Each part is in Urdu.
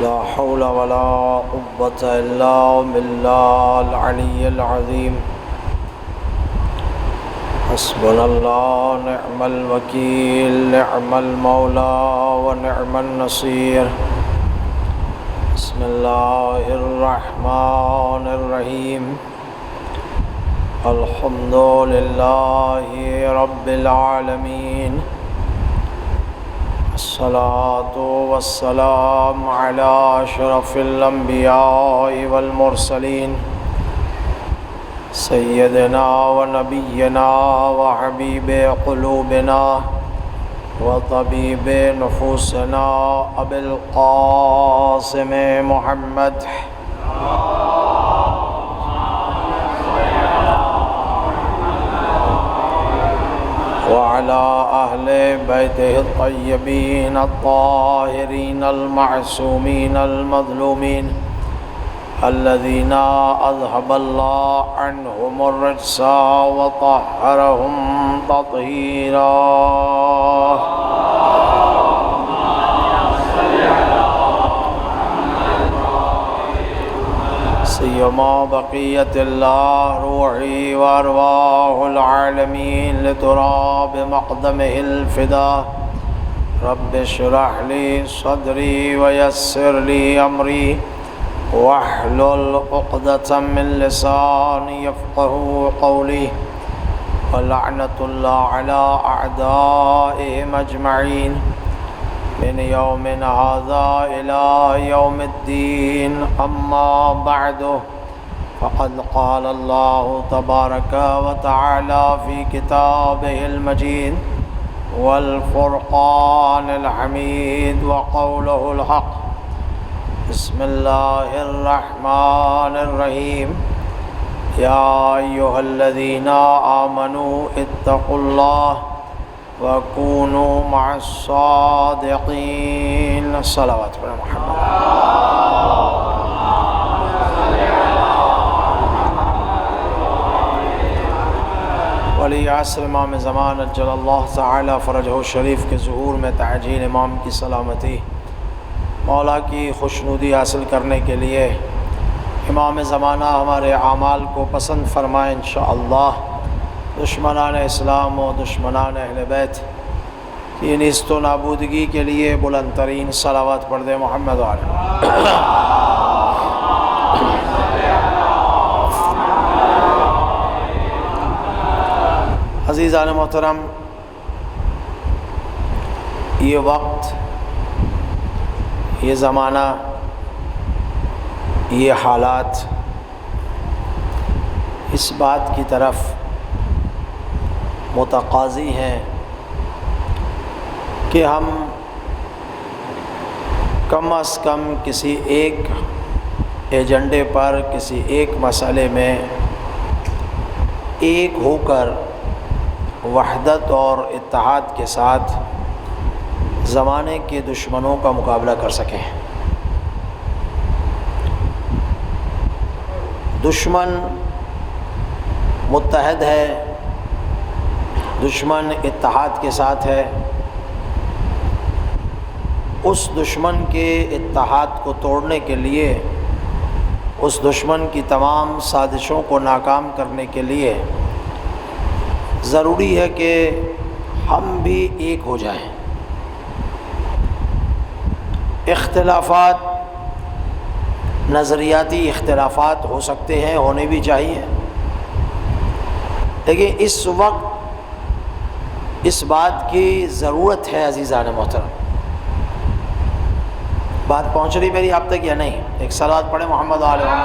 لا حول ولا قوة إلا بالله العلي العظيم حسبنا الله نعم الوكيل نعم المولى ونعم النصير بسم الله الرحمن الرحيم الحمد لله رب العالمين الصلاة والسلام على أشرف الأنبياء والمرسلين سيدنا ونبينا وحبيب قلوبنا وطبيب نفوسنا أبي القاسم محمد وعلى أهل بيته الطيبين الطاهرين المعصومين المظلومين الذين أذهب الله عنهم الرجس وطهرهم تطهيرا سيما بقية الله روحي وأرواح العالمين لتراب مقدمه الفداء رب اشرح لي صدري ويسر لي أمري واحلل عقدة من لساني يفقهوا قولي ولعنة الله على أعدائهم أجمعين من يومنا هذا إلى يوم الدين أما بعد فقد قال الله تبارك وتعالى في كتابه المجيد والفرقان الحميد وقوله الحق بسم الله الرحمن الرحيم يا أيها الذين آمنوا اتقوا الله وكونوا مع الصادقين الصلوات على محمد ولی عصر امام زمان اجل اللہ تعالی فرجہ شریف کے ظہور میں تعجیل امام کی سلامتی مولا کی خوشنودی حاصل کرنے کے لیے امام زمانہ ہمارے اعمال کو پسند فرمائے انشاءاللہ دشمنان اسلام و دشمنان اہل بیت کی نیست و نابودگی کے لیے بلند ترین صلوات پڑھ دے محمد علیہ عزیزان محترم، یہ وقت، یہ زمانہ، یہ حالات اس بات کی طرف متقاضی ہیں کہ ہم کم از کم کسی ایک ایجنڈے پر، کسی ایک مسئلے میں ایک ہو کر وحدت اور اتحاد کے ساتھ زمانے کے دشمنوں کا مقابلہ کر سکیں۔ دشمن متحد ہے، دشمن اتحاد کے ساتھ ہے۔ اس دشمن کے اتحاد کو توڑنے کے لیے، اس دشمن کی تمام سازشوں کو ناکام کرنے کے لیے ضروری ہے کہ ہم بھی ایک ہو جائیں۔ اختلافات، نظریاتی اختلافات ہو سکتے ہیں، ہونے بھی چاہیے، لیکن اس وقت اس بات کی ضرورت ہے عزیزان محترم۔ بات پہنچ رہی میری آپ تک یا نہیں؟ ایک صلوات پڑھیں محمد علیہ وسلم۔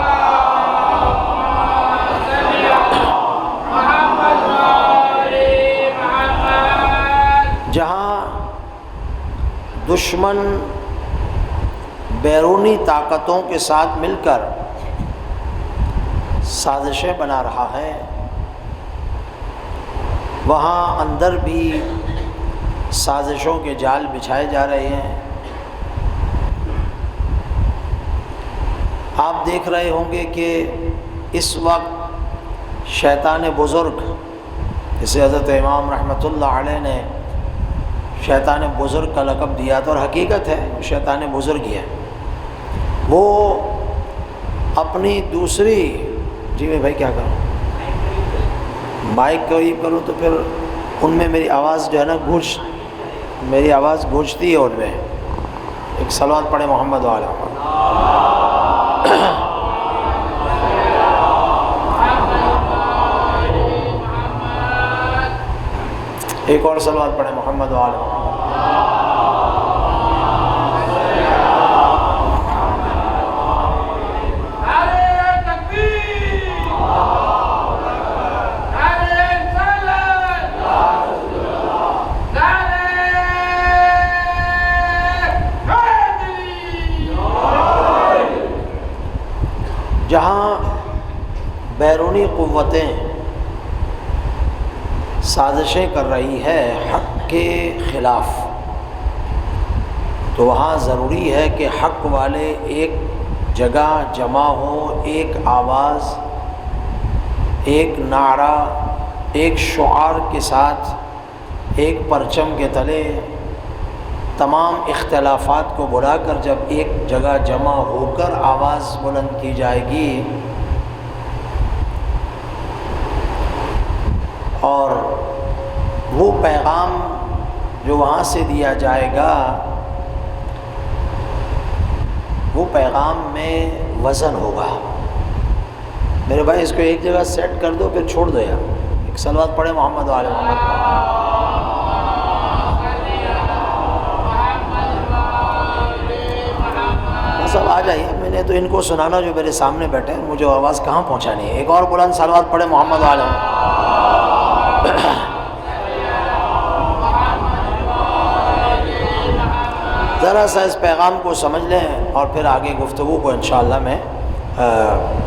جہاں دشمن بیرونی طاقتوں کے ساتھ مل کر سازشیں بنا رہا ہے، وہاں اندر بھی سازشوں کے جال بچھائے جا رہے ہیں۔ آپ دیکھ رہے ہوں گے کہ اس وقت شیطان بزرگ، جسے حضرت امام رحمۃ اللہ علیہ نے شیطان بزرگ کا لقب دیا تھا، اور حقیقت ہے شیطان بزرگ ہی ہے، وہ اپنی دوسری جی میں بھائی کیا کروں، مائک قریب کروں تو پھر ان میں میری آواز جو ہے نا میری آواز گونجتی ہے ان میں. ایک صلوات پڑھے محمد وعلی محمد. ایک اور صلوات پڑھے محمد وعلی محمد. جہاں بیرونی قوتیں سازشیں کر رہی ہے حق کے خلاف، تو وہاں ضروری ہے کہ حق والے ایک جگہ جمع ہوں، ایک آواز، ایک نعرہ، ایک شعار کے ساتھ، ایک پرچم کے تلے تمام اختلافات کو بلا کر جب ایک جگہ جمع ہو کر آواز بلند کی جائے گی اور وہ پیغام جو وہاں سے دیا جائے گا وہ پیغام میں وزن ہوگا. میرے بھائی اس کو ایک جگہ سیٹ کر دو پھر چھوڑ دو یار. ایک صلوات پڑھے محمد وعلی محمد. سب آ جائیے، میں نے تو ان کو سنانا جو میرے سامنے بیٹھے ہیں، مجھے آواز کہاں پہنچانی ہے. ایک اور بلند صلوات پڑھے محمد وعلی محمد. ذرا سا اس پیغام کو سمجھ لیں اور پھر آگے گفتگو کو انشاءاللہ میں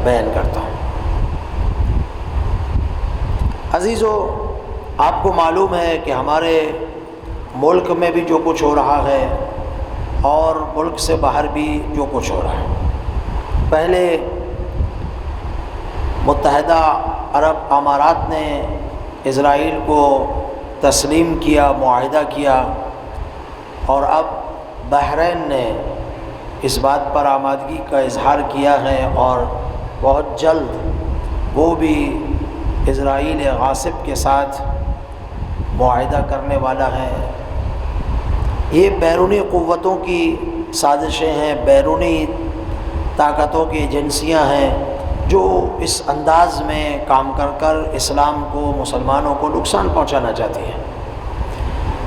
بیان کرتا ہوں. عزیزو، آپ کو معلوم ہے کہ ہمارے ملک میں بھی جو کچھ ہو رہا ہے اور ملک سے باہر بھی جو کچھ ہو رہا ہے. پہلے متحدہ عرب امارات نے اسرائیل کو تسلیم کیا، معاہدہ کیا، اور اب بحرین نے اس بات پر آمادگی کا اظہار کیا ہے اور بہت جلد وہ بھی اسرائیل غاصب کے ساتھ معاہدہ کرنے والا ہے. یہ بیرونی قوتوں کی سازشیں ہیں، بیرونی طاقتوں کی ایجنسیاں ہیں جو اس انداز میں کام کر کر اسلام کو، مسلمانوں کو نقصان پہنچانا چاہتی ہیں.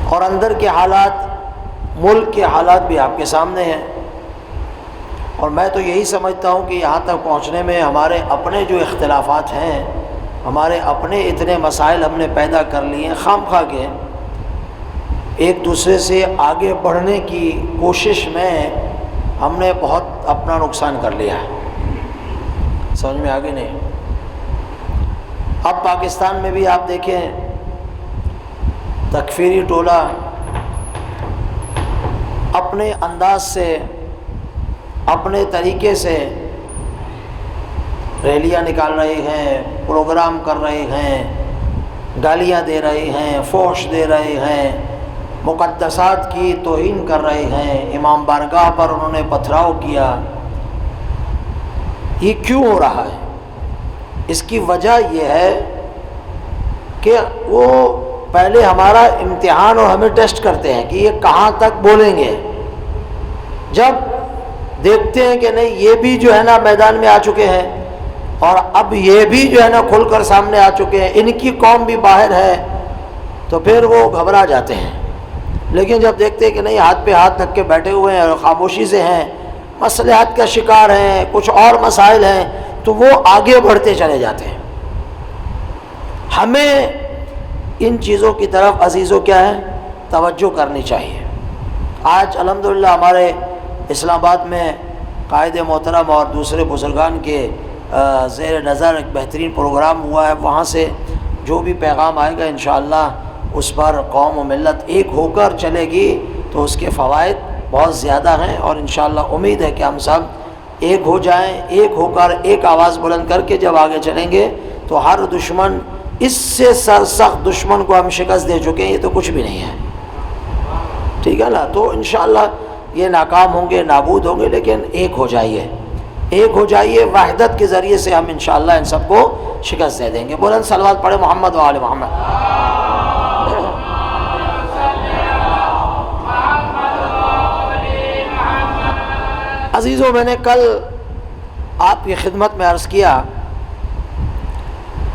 اور اندر کے حالات، ملک کے حالات بھی آپ کے سامنے ہیں. اور میں تو یہی سمجھتا ہوں کہ یہاں تک پہنچنے میں ہمارے اپنے جو اختلافات ہیں، ہمارے اپنے اتنے مسائل ہم نے پیدا کر لیے ہیں خام خواہ کے. ایک دوسرے سے آگے بڑھنے کی کوشش میں ہم نے بہت اپنا نقصان کر لیا ہے. سمجھ میں آگے نہیں. اب پاکستان میں بھی آپ دیکھیں، تکفیری ٹولہ اپنے انداز سے، اپنے طریقے سے ریلیاں نکال رہے ہیں، پروگرام کر رہے ہیں، گالیاں دے رہے ہیں، فحش دے رہے ہیں، مقدسات کی توہین کر رہے ہیں، امام بارگاہ پر انہوں نے پتھراؤ کیا. یہ کیوں ہو رہا ہے؟ اس کی وجہ یہ ہے کہ وہ پہلے ہمارا امتحان اور ہمیں ٹیسٹ کرتے ہیں کہ یہ کہاں تک بولیں گے. جب دیکھتے ہیں کہ نہیں یہ بھی جو ہے نا میدان میں آ چکے ہیں اور اب یہ بھی جو ہے نا کھل کر سامنے آ چکے ہیں، ان کی قوم بھی باہر ہے، تو پھر وہ گھبرا جاتے ہیں. لیکن جب دیکھتے ہیں کہ نہیں ہاتھ پہ ہاتھ رکھ کے بیٹھے ہوئے ہیں اور خاموشی سے ہیں، مصلحت کا شکار ہیں، کچھ اور مسائل ہیں، تو وہ آگے بڑھتے چلے جاتے ہیں. ہمیں ان چیزوں کی طرف عزیزوں کیا ہے توجہ کرنی چاہیے. آج الحمدللہ ہمارے اسلام آباد میں قائد محترم اور دوسرے بزرگان کے زیر نظر ایک بہترین پروگرام ہوا ہے. وہاں سے جو بھی پیغام آئے گا انشاءاللہ اس پر قوم و ملت ایک ہو کر چلے گی تو اس کے فوائد بہت زیادہ ہیں. اور انشاءاللہ امید ہے کہ ہم سب ایک ہو جائیں، ایک ہو کر ایک آواز بلند کر کے جب آگے چلیں گے تو ہر دشمن، اس سے سرسخت دشمن کو ہم شکست دے چکے ہیں، یہ تو کچھ بھی نہیں ہے. ٹھیک ہے نا. تو انشاءاللہ یہ ناکام ہوں گے، نابود ہوں گے، لیکن ایک ہو جائیے، ایک ہو جائیے، وحدت کے ذریعے سے ہم انشاءاللہ ان سب کو شکست دے دیں گے۔ بلند صلوات پڑھے محمد و آل محمد۔ عزیزوں، میں نے کل آپ کی خدمت میں عرض کیا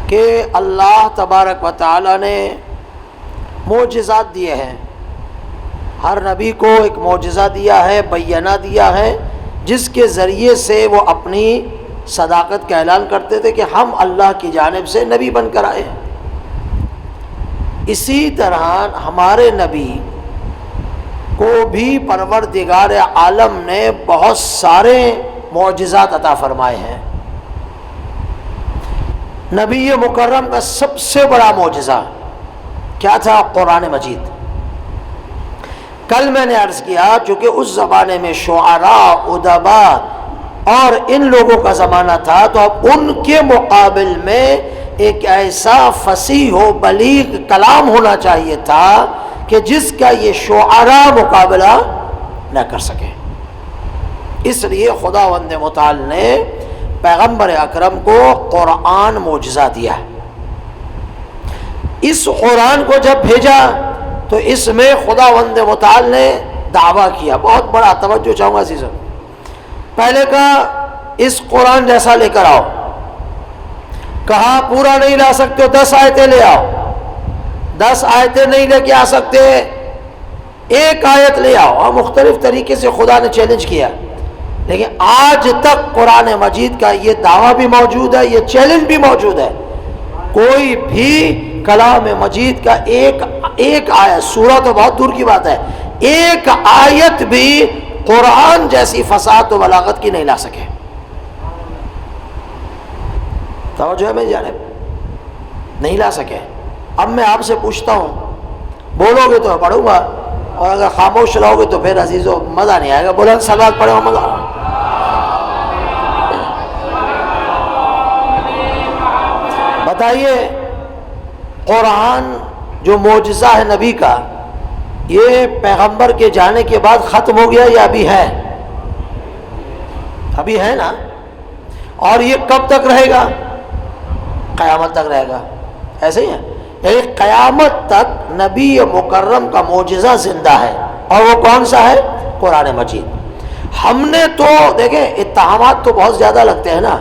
کہ اللہ تبارک و تعالی نے معجزات دیے ہیں، ہر نبی کو ایک معجزہ دیا ہے، بینہ دیا ہے، جس کے ذریعے سے وہ اپنی صداقت کا اعلان کرتے تھے کہ ہم اللہ کی جانب سے نبی بن کر آئے ہیں۔ اسی طرح ہمارے نبی کو بھی پروردگار عالم نے بہت سارے معجزات عطا فرمائے ہیں۔ نبی مکرم کا سب سے بڑا معجزہ کیا تھا؟ قرآن مجید۔ کل میں نے عرض کیا چونکہ اس زمانے میں شعراء، ادبا اور ان لوگوں کا زمانہ تھا، تو اب ان کے مقابل میں ایک ایسا فصیح و بلیغ کلام ہونا چاہیے تھا کہ جس کا یہ شعراء مقابلہ نہ کر سکے۔ اس لیے خداوند متعال نے پیغمبر اکرم کو قرآن معجزہ دیا۔ اس قرآن کو جب بھیجا تو اس میں خداوند متعال نے دعویٰ کیا، بہت بڑا توجہ چاہوں گا عزیزوں۔ پہلے کہا اس قرآن جیسا لے کر آؤ، کہا پورا نہیں لا سکتے 10 آیتیں لے آؤ، 10 آیتیں نہیں لے کے آ سکتے، ایک آیت لے آؤ، اور مختلف طریقے سے خدا نے چیلنج کیا۔ لیکن آج تک قرآن مجید کا یہ دعویٰ بھی موجود ہے، یہ چیلنج بھی موجود ہے، کوئی بھی کلام مجید کا ایک آیت، سورہ تو بہت دور کی بات ہے، ایک آیت بھی قرآن جیسی فصاحت و بلاغت کی نہیں لا سکے۔ توجہ ہے میری جانب؟ نہیں لا سکے۔ اب میں آپ سے پوچھتا ہوں، بولو گے تو پڑھوں گا، اور اگر خاموش رہو گے تو پھر عزیزو مزہ نہیں آئے گا۔ بلند صلوات پڑھو مزہ۔ بتائیے قرآن جو معجزہ ہے نبی کا، یہ پیغمبر کے جانے کے بعد ختم ہو گیا یا ابھی ہے؟ ابھی ہے نا؟ اور یہ کب تک رہے گا؟ قیامت تک رہے گا، ایسے ہی ہے۔ یعنی قیامت تک نبی مکرم کا معجزہ زندہ ہے، اور وہ کون سا ہے؟ قرآن مجید۔ ہم نے تو دیکھیں اتہامات تو بہت زیادہ لگتے ہیں نا۔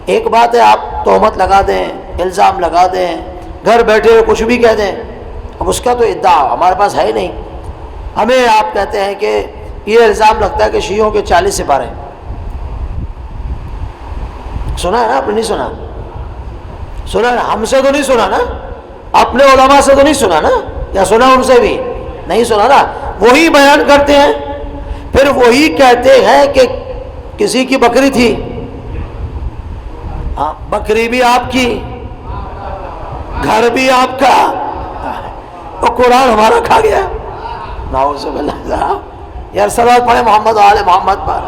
ایک بات ہے آپ تہمت لگا دیں، الزام لگا دیں، گھر بیٹھے ہوئے کچھ بھی کہہ دیں، اب اس کا تو ادعا ہمارے پاس ہے ہی نہیں۔ ہمیں آپ کہتے ہیں کہ یہ الزام لگتا ہے کہ شیعوں کے 40 سپارے، سنا ہے نا؟ آپ نے نہیں سنا؟ سنا ہے؟ ہم سے تو نہیں سنا نا، اپنے علماء سے تو نہیں سنا نا، یا سنا ان سے بھی نہیں سنا نا؟ وہی بیان کرتے ہیں، پھر وہی کہتے ہیں کہ کسی کی بکری تھی، ہاں بکری بھی آپ کی، گھر بھی آپ کا، اور قرآن ہمارا کھا گیا۔ نعوذ باللہ۔ یار صلوات پڑھے محمد و آل محمد پر۔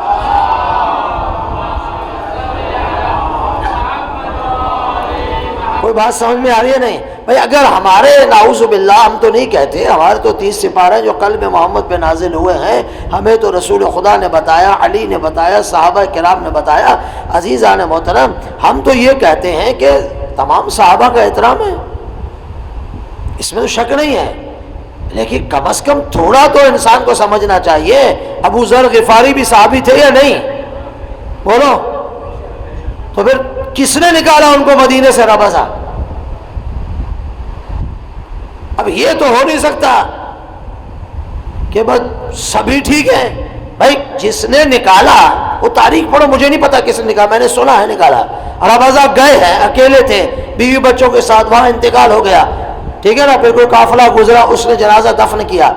کوئی بات سمجھ میں آ رہی ہے نہیں؟ بھائی اگر ہمارے نعوذ باللہ، ہم تو نہیں کہتے، ہمارے تو 30 سپارے جو قلب محمد پہ نازل ہوئے ہیں، ہمیں تو رسول خدا نے بتایا، علی نے بتایا، صحابہ کرام نے بتایا۔ عزیزان محترم، ہم تو یہ کہتے ہیں کہ تمام صحابہ کا احترام ہے، اس میں تو شک نہیں ہے، لیکن کم از کم تھوڑا تو انسان کو سمجھنا چاہیے۔ ابو ذر غفاری بھی صحابی تھے یا نہیں؟ بولو تو پھر کس نے نکالا ان کو مدینے سے ربضہ؟ اب یہ تو ہو نہیں سکتا کہ بس سبھی ٹھیک ہیں۔ بھائی جس نے نکالا وہ تاریخ پڑھو، مجھے نہیں پتا کس نے نکالا، میں نے سنا ہے نکالا۔ ربضہ گئے ہیں، اکیلے تھے، بیوی بچوں کے ساتھ، وہاں انتقال ہو گیا، ٹھیک ہے نا؟ پھر کوئی قافلہ گزرا، اس نے جنازہ دفن کیا۔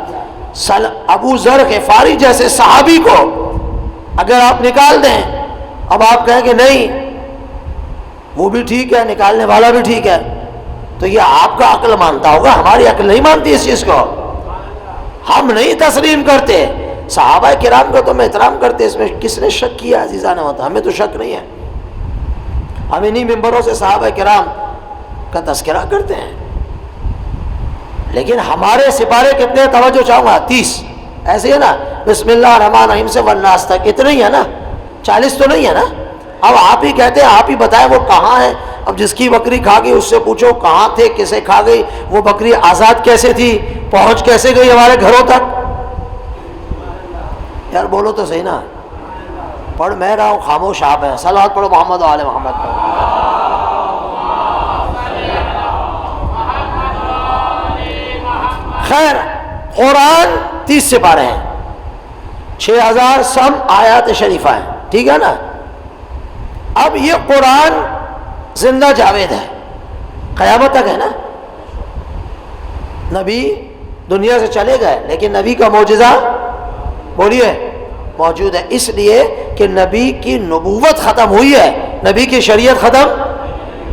ابو ذر غفاری جیسے صحابی کو اگر آپ نکال دیں، اب آپ کہیں کہ نہیں وہ بھی ٹھیک ہے، نکالنے والا بھی ٹھیک ہے، تو یہ آپ کا عقل مانتا ہوگا، ہماری عقل نہیں مانتی اس چیز کو، ہم نہیں تسلیم کرتے۔ صحابہ کرام کا تو ہم احترام کرتے، اس میں کس نے شک کیا؟ عزیزان ہوتا ہمیں تو شک نہیں ہے، ہم انہی ممبروں سے صحابہ کرام کا تذکرہ کرتے ہیں۔ لیکن ہمارے سپارے کتنے؟ توجہ چاہوں گا 30، ایسے ہے نا، بسم اللہ الرحمن الرحیم سے والناس تک اتنا ہی ہے نا، 40 تو نہیں ہے نا. اب آپ ہی کہتے ہیں، آپ ہی بتائیں وہ کہاں ہے. اب جس کی بکری کھا گئی اس سے پوچھو کہاں تھے، کسے کھا گئی، وہ بکری آزاد کیسے تھی، پہنچ کیسے گئی ہمارے گھروں تک. یار بولو تو صحیح نا. پڑھ میں رہا ہوں، خاموش آپ ہیں. صلوات پڑھو محمد و آل محمد پر. خیر، قرآن 30 سپارے ہیں، 6000 سم آیات شریفہ ہیں، ٹھیک ہے نا. اب یہ قرآن زندہ جاوید ہے، قیامت تک ہے نا. نبی دنیا سے چلے گئے لیکن نبی کا معجزہ بولیے موجود ہے، اس لیے کہ نبی کی نبوت ختم ہوئی ہے، نبی کی شریعت ختم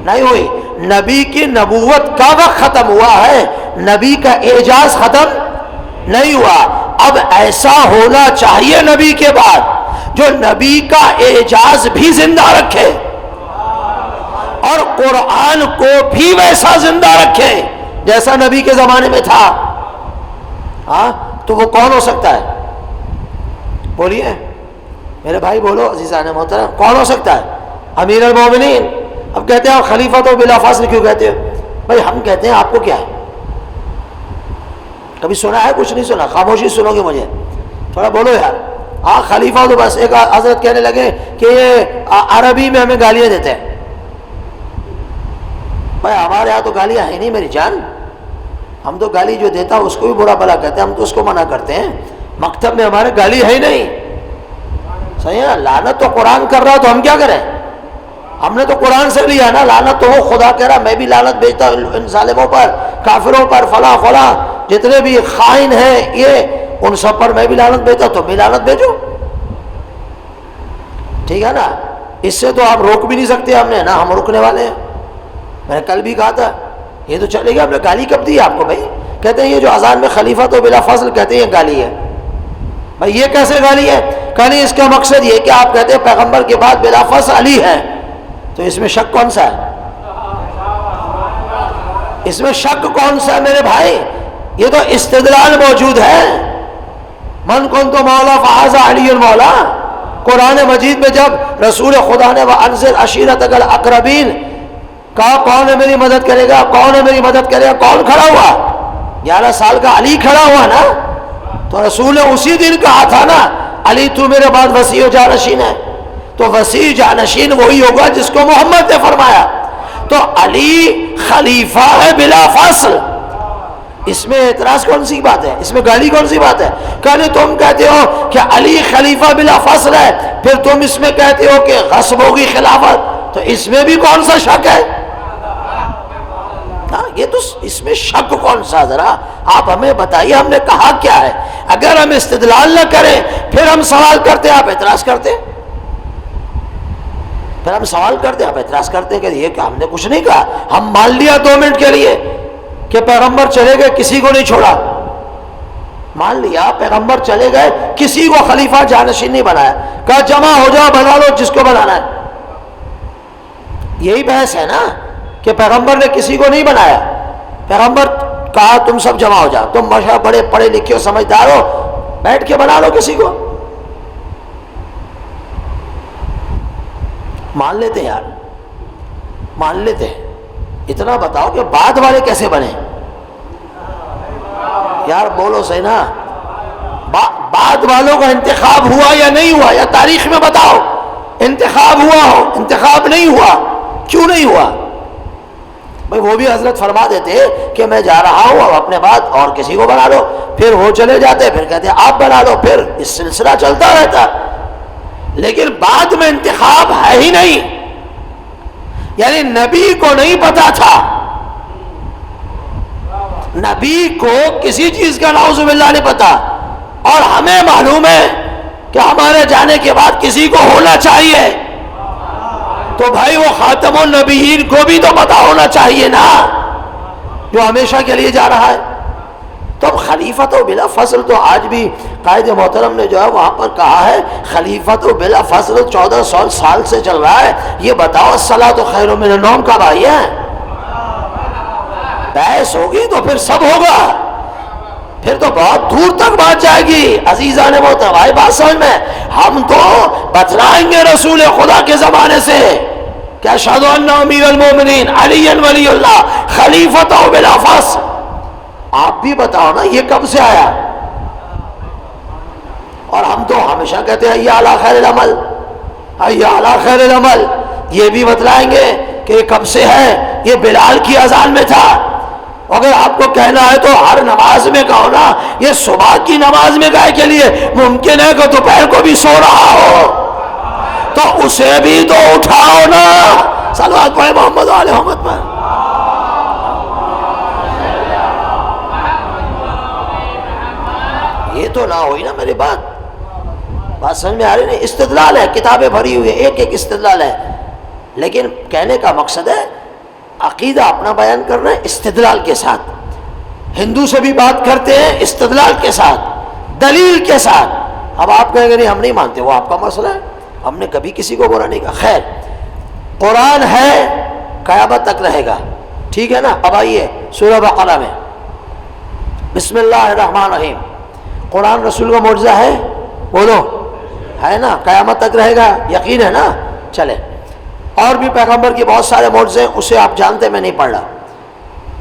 نہیں ہوئی. نبی کی نبوت کا وقت ختم ہوا ہے، نبی کا اعجاز ختم نہیں ہوا. اب ایسا ہونا چاہیے نبی کے بعد جو نبی کا اعجاز بھی زندہ رکھے اور قرآن کو بھی ویسا زندہ رکھے جیسا نبی کے زمانے میں تھا. ہاں تو وہ کون ہو سکتا ہے؟ بولیے میرے بھائی، بولو عزیزان محترم، کون ہو سکتا ہے؟ امیر المومنین. اب کہتے ہیں آپ خلیفہ تو بلا فاصل کیوں کہتے ہیں؟ بھائی ہم کہتے ہیں آپ کو کیا ہے؟ کبھی سنا ہے؟ کچھ نہیں سنا، خاموشی سنو گے مجھے، تھوڑا بولو یار. ہاں خلیفہ تو بس ایک حضرت کہنے لگے کہ یہ عربی میں ہمیں گالیاں دیتے ہیں. بھائی ہمارے یہاں تو گالیاں ہیں نہیں میری جان، ہم تو گالی جو دیتا اس کو بھی برا بلا کہتے ہیں، ہم تو اس کو منع کرتے ہیں. مکتب میں ہمارے گالی ہے ہی نہیں. صحیح ہے نا؟ لعنت تو قرآن کر رہا تو ہم کیا کریں؟ ہم نے تو قرآن سے لیا نا. لعنت تو وہ خدا کہہ رہا میں بھی لعنت بھیجتا ہوں ان ظالموں پر، کافروں پر، فلاں فلاں جتنے بھی خائن ہیں یہ ان سب پر میں بھی لعنت بھیجتا ہوں، تو بھی لعنت بھیجو. ٹھیک ہے نا؟ اس سے تو آپ روک بھی نہیں سکتے ہم نے نا، ہم روکنے والے ہیں. میں نے کل بھی کہا تھا یہ تو چلے گا. ہم نے گالی کب دی آپ کو بھائی؟ کہتے ہیں یہ جو اذان میں خلیفہ تو بلا فضل کہتے ہیں یہ گالی ہے. بھائی یہ کیسے گالی ہے؟ کہ نہیں، اس کا مقصد یہ کہ آپ کہتے ہیں پیغمبر کے بعد بلا فضل علی ہے، تو اس میں شک کون سا ہے؟ اس میں شک کون سا ہے میرے بھائی؟ یہ تو استدلال موجود ہے. من کنت مولا فہذا علی المولا. قرآن مجید میں جب رسول خدا نے وانذر عشیرتک الاقربین کہا کون ہے میری مدد کرے گا، کون ہے میری مدد کرے گا، کون کھڑا ہوا؟ 11 سال کا علی کھڑا ہوا نا. تو رسول نے اسی دن کہا تھا نا علی تو میرے بعد وسیع و جانشین ہے. تو وسیع جانشین وہی ہوگا جس کو محمد نے فرمایا. تو علی خلیفہ ہے بلا فاصل. اس میں اعتراض کون سی بات ہے؟ اس میں گالی کون سی بات ہے؟ کہ تم کہتے ہو کہ علی خلیفہ بلا فاصل ہے، پھر تم اس میں کہتے ہو کہ غصب ہوگی خلافت، تو اس میں بھی کون سا شک ہے؟ یہ تو اس میں شک کون سا؟ ذرا آپ ہمیں بتائیے ہم نے کہا کیا ہے. اگر ہم استدلال نہ کریں پھر ہم سوال کرتے آپ اعتراض کرتے، پھر ہم سوال کرتے آپ اعتراض کرتے کہ یہ کہ ہم نے کچھ نہیں کہا. ہم مان لیا 2 منٹ کے لیے کہ پیغمبر چلے گئے کسی کو نہیں چھوڑا، مان لیا پیغمبر چلے گئے کسی کو خلیفہ جانشین نہیں بنایا، کہا جمع ہو جاؤ بنا لو جس کو بنانا ہے. یہی بحث ہے نا کہ پیغمبر نے کسی کو نہیں بنایا. پیغمبر کہا تم سب جمع ہو جاؤ، تم ماشاء بڑے پڑھے لکھے ہو سمجھدار ہو، بیٹھ کے بنا لو کسی کو. مان لیتے یار، مان لیتے. اتنا بتاؤ کہ بعد والے کیسے بنے یار؟ بولو صحیح نا. بعد والوں کا انتخاب ہوا یا نہیں ہوا؟ یا تاریخ میں بتاؤ انتخاب ہوا ہو، انتخاب نہیں ہوا، کیوں نہیں ہوا؟ بھائی وہ بھی حضرت فرما دیتے کہ میں جا رہا ہوں اب اپنے بعد اور کسی کو بنا لو، پھر وہ چلے جاتے، پھر کہتے آپ بنا لو، پھر اس سلسلہ چلتا رہتا. لیکن بعد میں انتخاب ہے ہی نہیں. یعنی نبی کو نہیں پتا تھا، نبی کو کسی چیز کا نعوذ باللہ نہیں پتا، اور ہمیں معلوم ہے کہ ہمارے جانے کے بعد کسی کو ہونا چاہیے. تو بھائی وہ خاتم النبیین کو بھی تو پتا ہونا چاہیے نا، جو ہمیشہ کے لیے جا رہا ہے. تو اب خلیفہ تو بلا فصل تو آج بھی قائد محترم نے جو ہے وہاں پر کہا ہے خلیفہ تو بلا فصل 1400 سال سے چل رہا ہے. یہ بتاؤ الصلاۃ خیر من النوم کب آئی ہے؟ بحث ہوگی تو پھر سب ہوگا، پھر تو بہت دور تک بات جائے گی. عزیزان محترم بھائی بات سمجھ میں, ہم تو بتلائیں گے رسول خدا کے زمانے سے کہ اشہد ان امیر المومنین علی ولی اللہ خلیفۃ بلا فصل. آپ بھی بتاؤ نا یہ کب سے آیا؟ اور ہم تو ہمیشہ کہتے ہیں حی علی خیر العمل, حی علی خیر العمل. یہ بھی بتلائیں گے کہ یہ کب سے ہے, یہ بلال کی اذان میں تھا. اگر آپ کو کہنا ہے تو ہر نماز میں کہو نا, یہ صبح کی نماز میں گائے کے لیے ممکن ہے کہ دوپہر کو بھی سو رہا ہو تو اسے بھی تو اٹھاؤ نا. صلوات پڑھے محمد و آل محمد پر. یہ تو نہ ہوئی نا میری بات سمجھ میں آ رہی نہیں؟ استدلال ہے, کتابیں بھری ہوئی ہے, ایک ایک استدلال ہے. لیکن کہنے کا مقصد ہے عقیدہ اپنا بیان کرنا ہے استدلال کے ساتھ. ہندو سے بھی بات کرتے ہیں استدلال کے ساتھ, دلیل کے ساتھ. اب آپ کہیں گے نہیں ہم نہیں مانتے, وہ آپ کا مسئلہ ہے, ہم نے کبھی کسی کو برا نہیں کہا. خیر, قرآن ہے قیامت تک رہے گا, ٹھیک ہے نا. اب آئیے سورہ بقرہ میں بسم اللہ الرحمن الرحیم. قرآن رسول کا معجزہ ہے, بولو ہے نا, قیامت تک رہے گا, یقین ہے نا. چلے, اور بھی پیغمبر کے بہت سارے معجزے ہیں, اسے آپ جانتے, میں نہیں پڑھ رہا.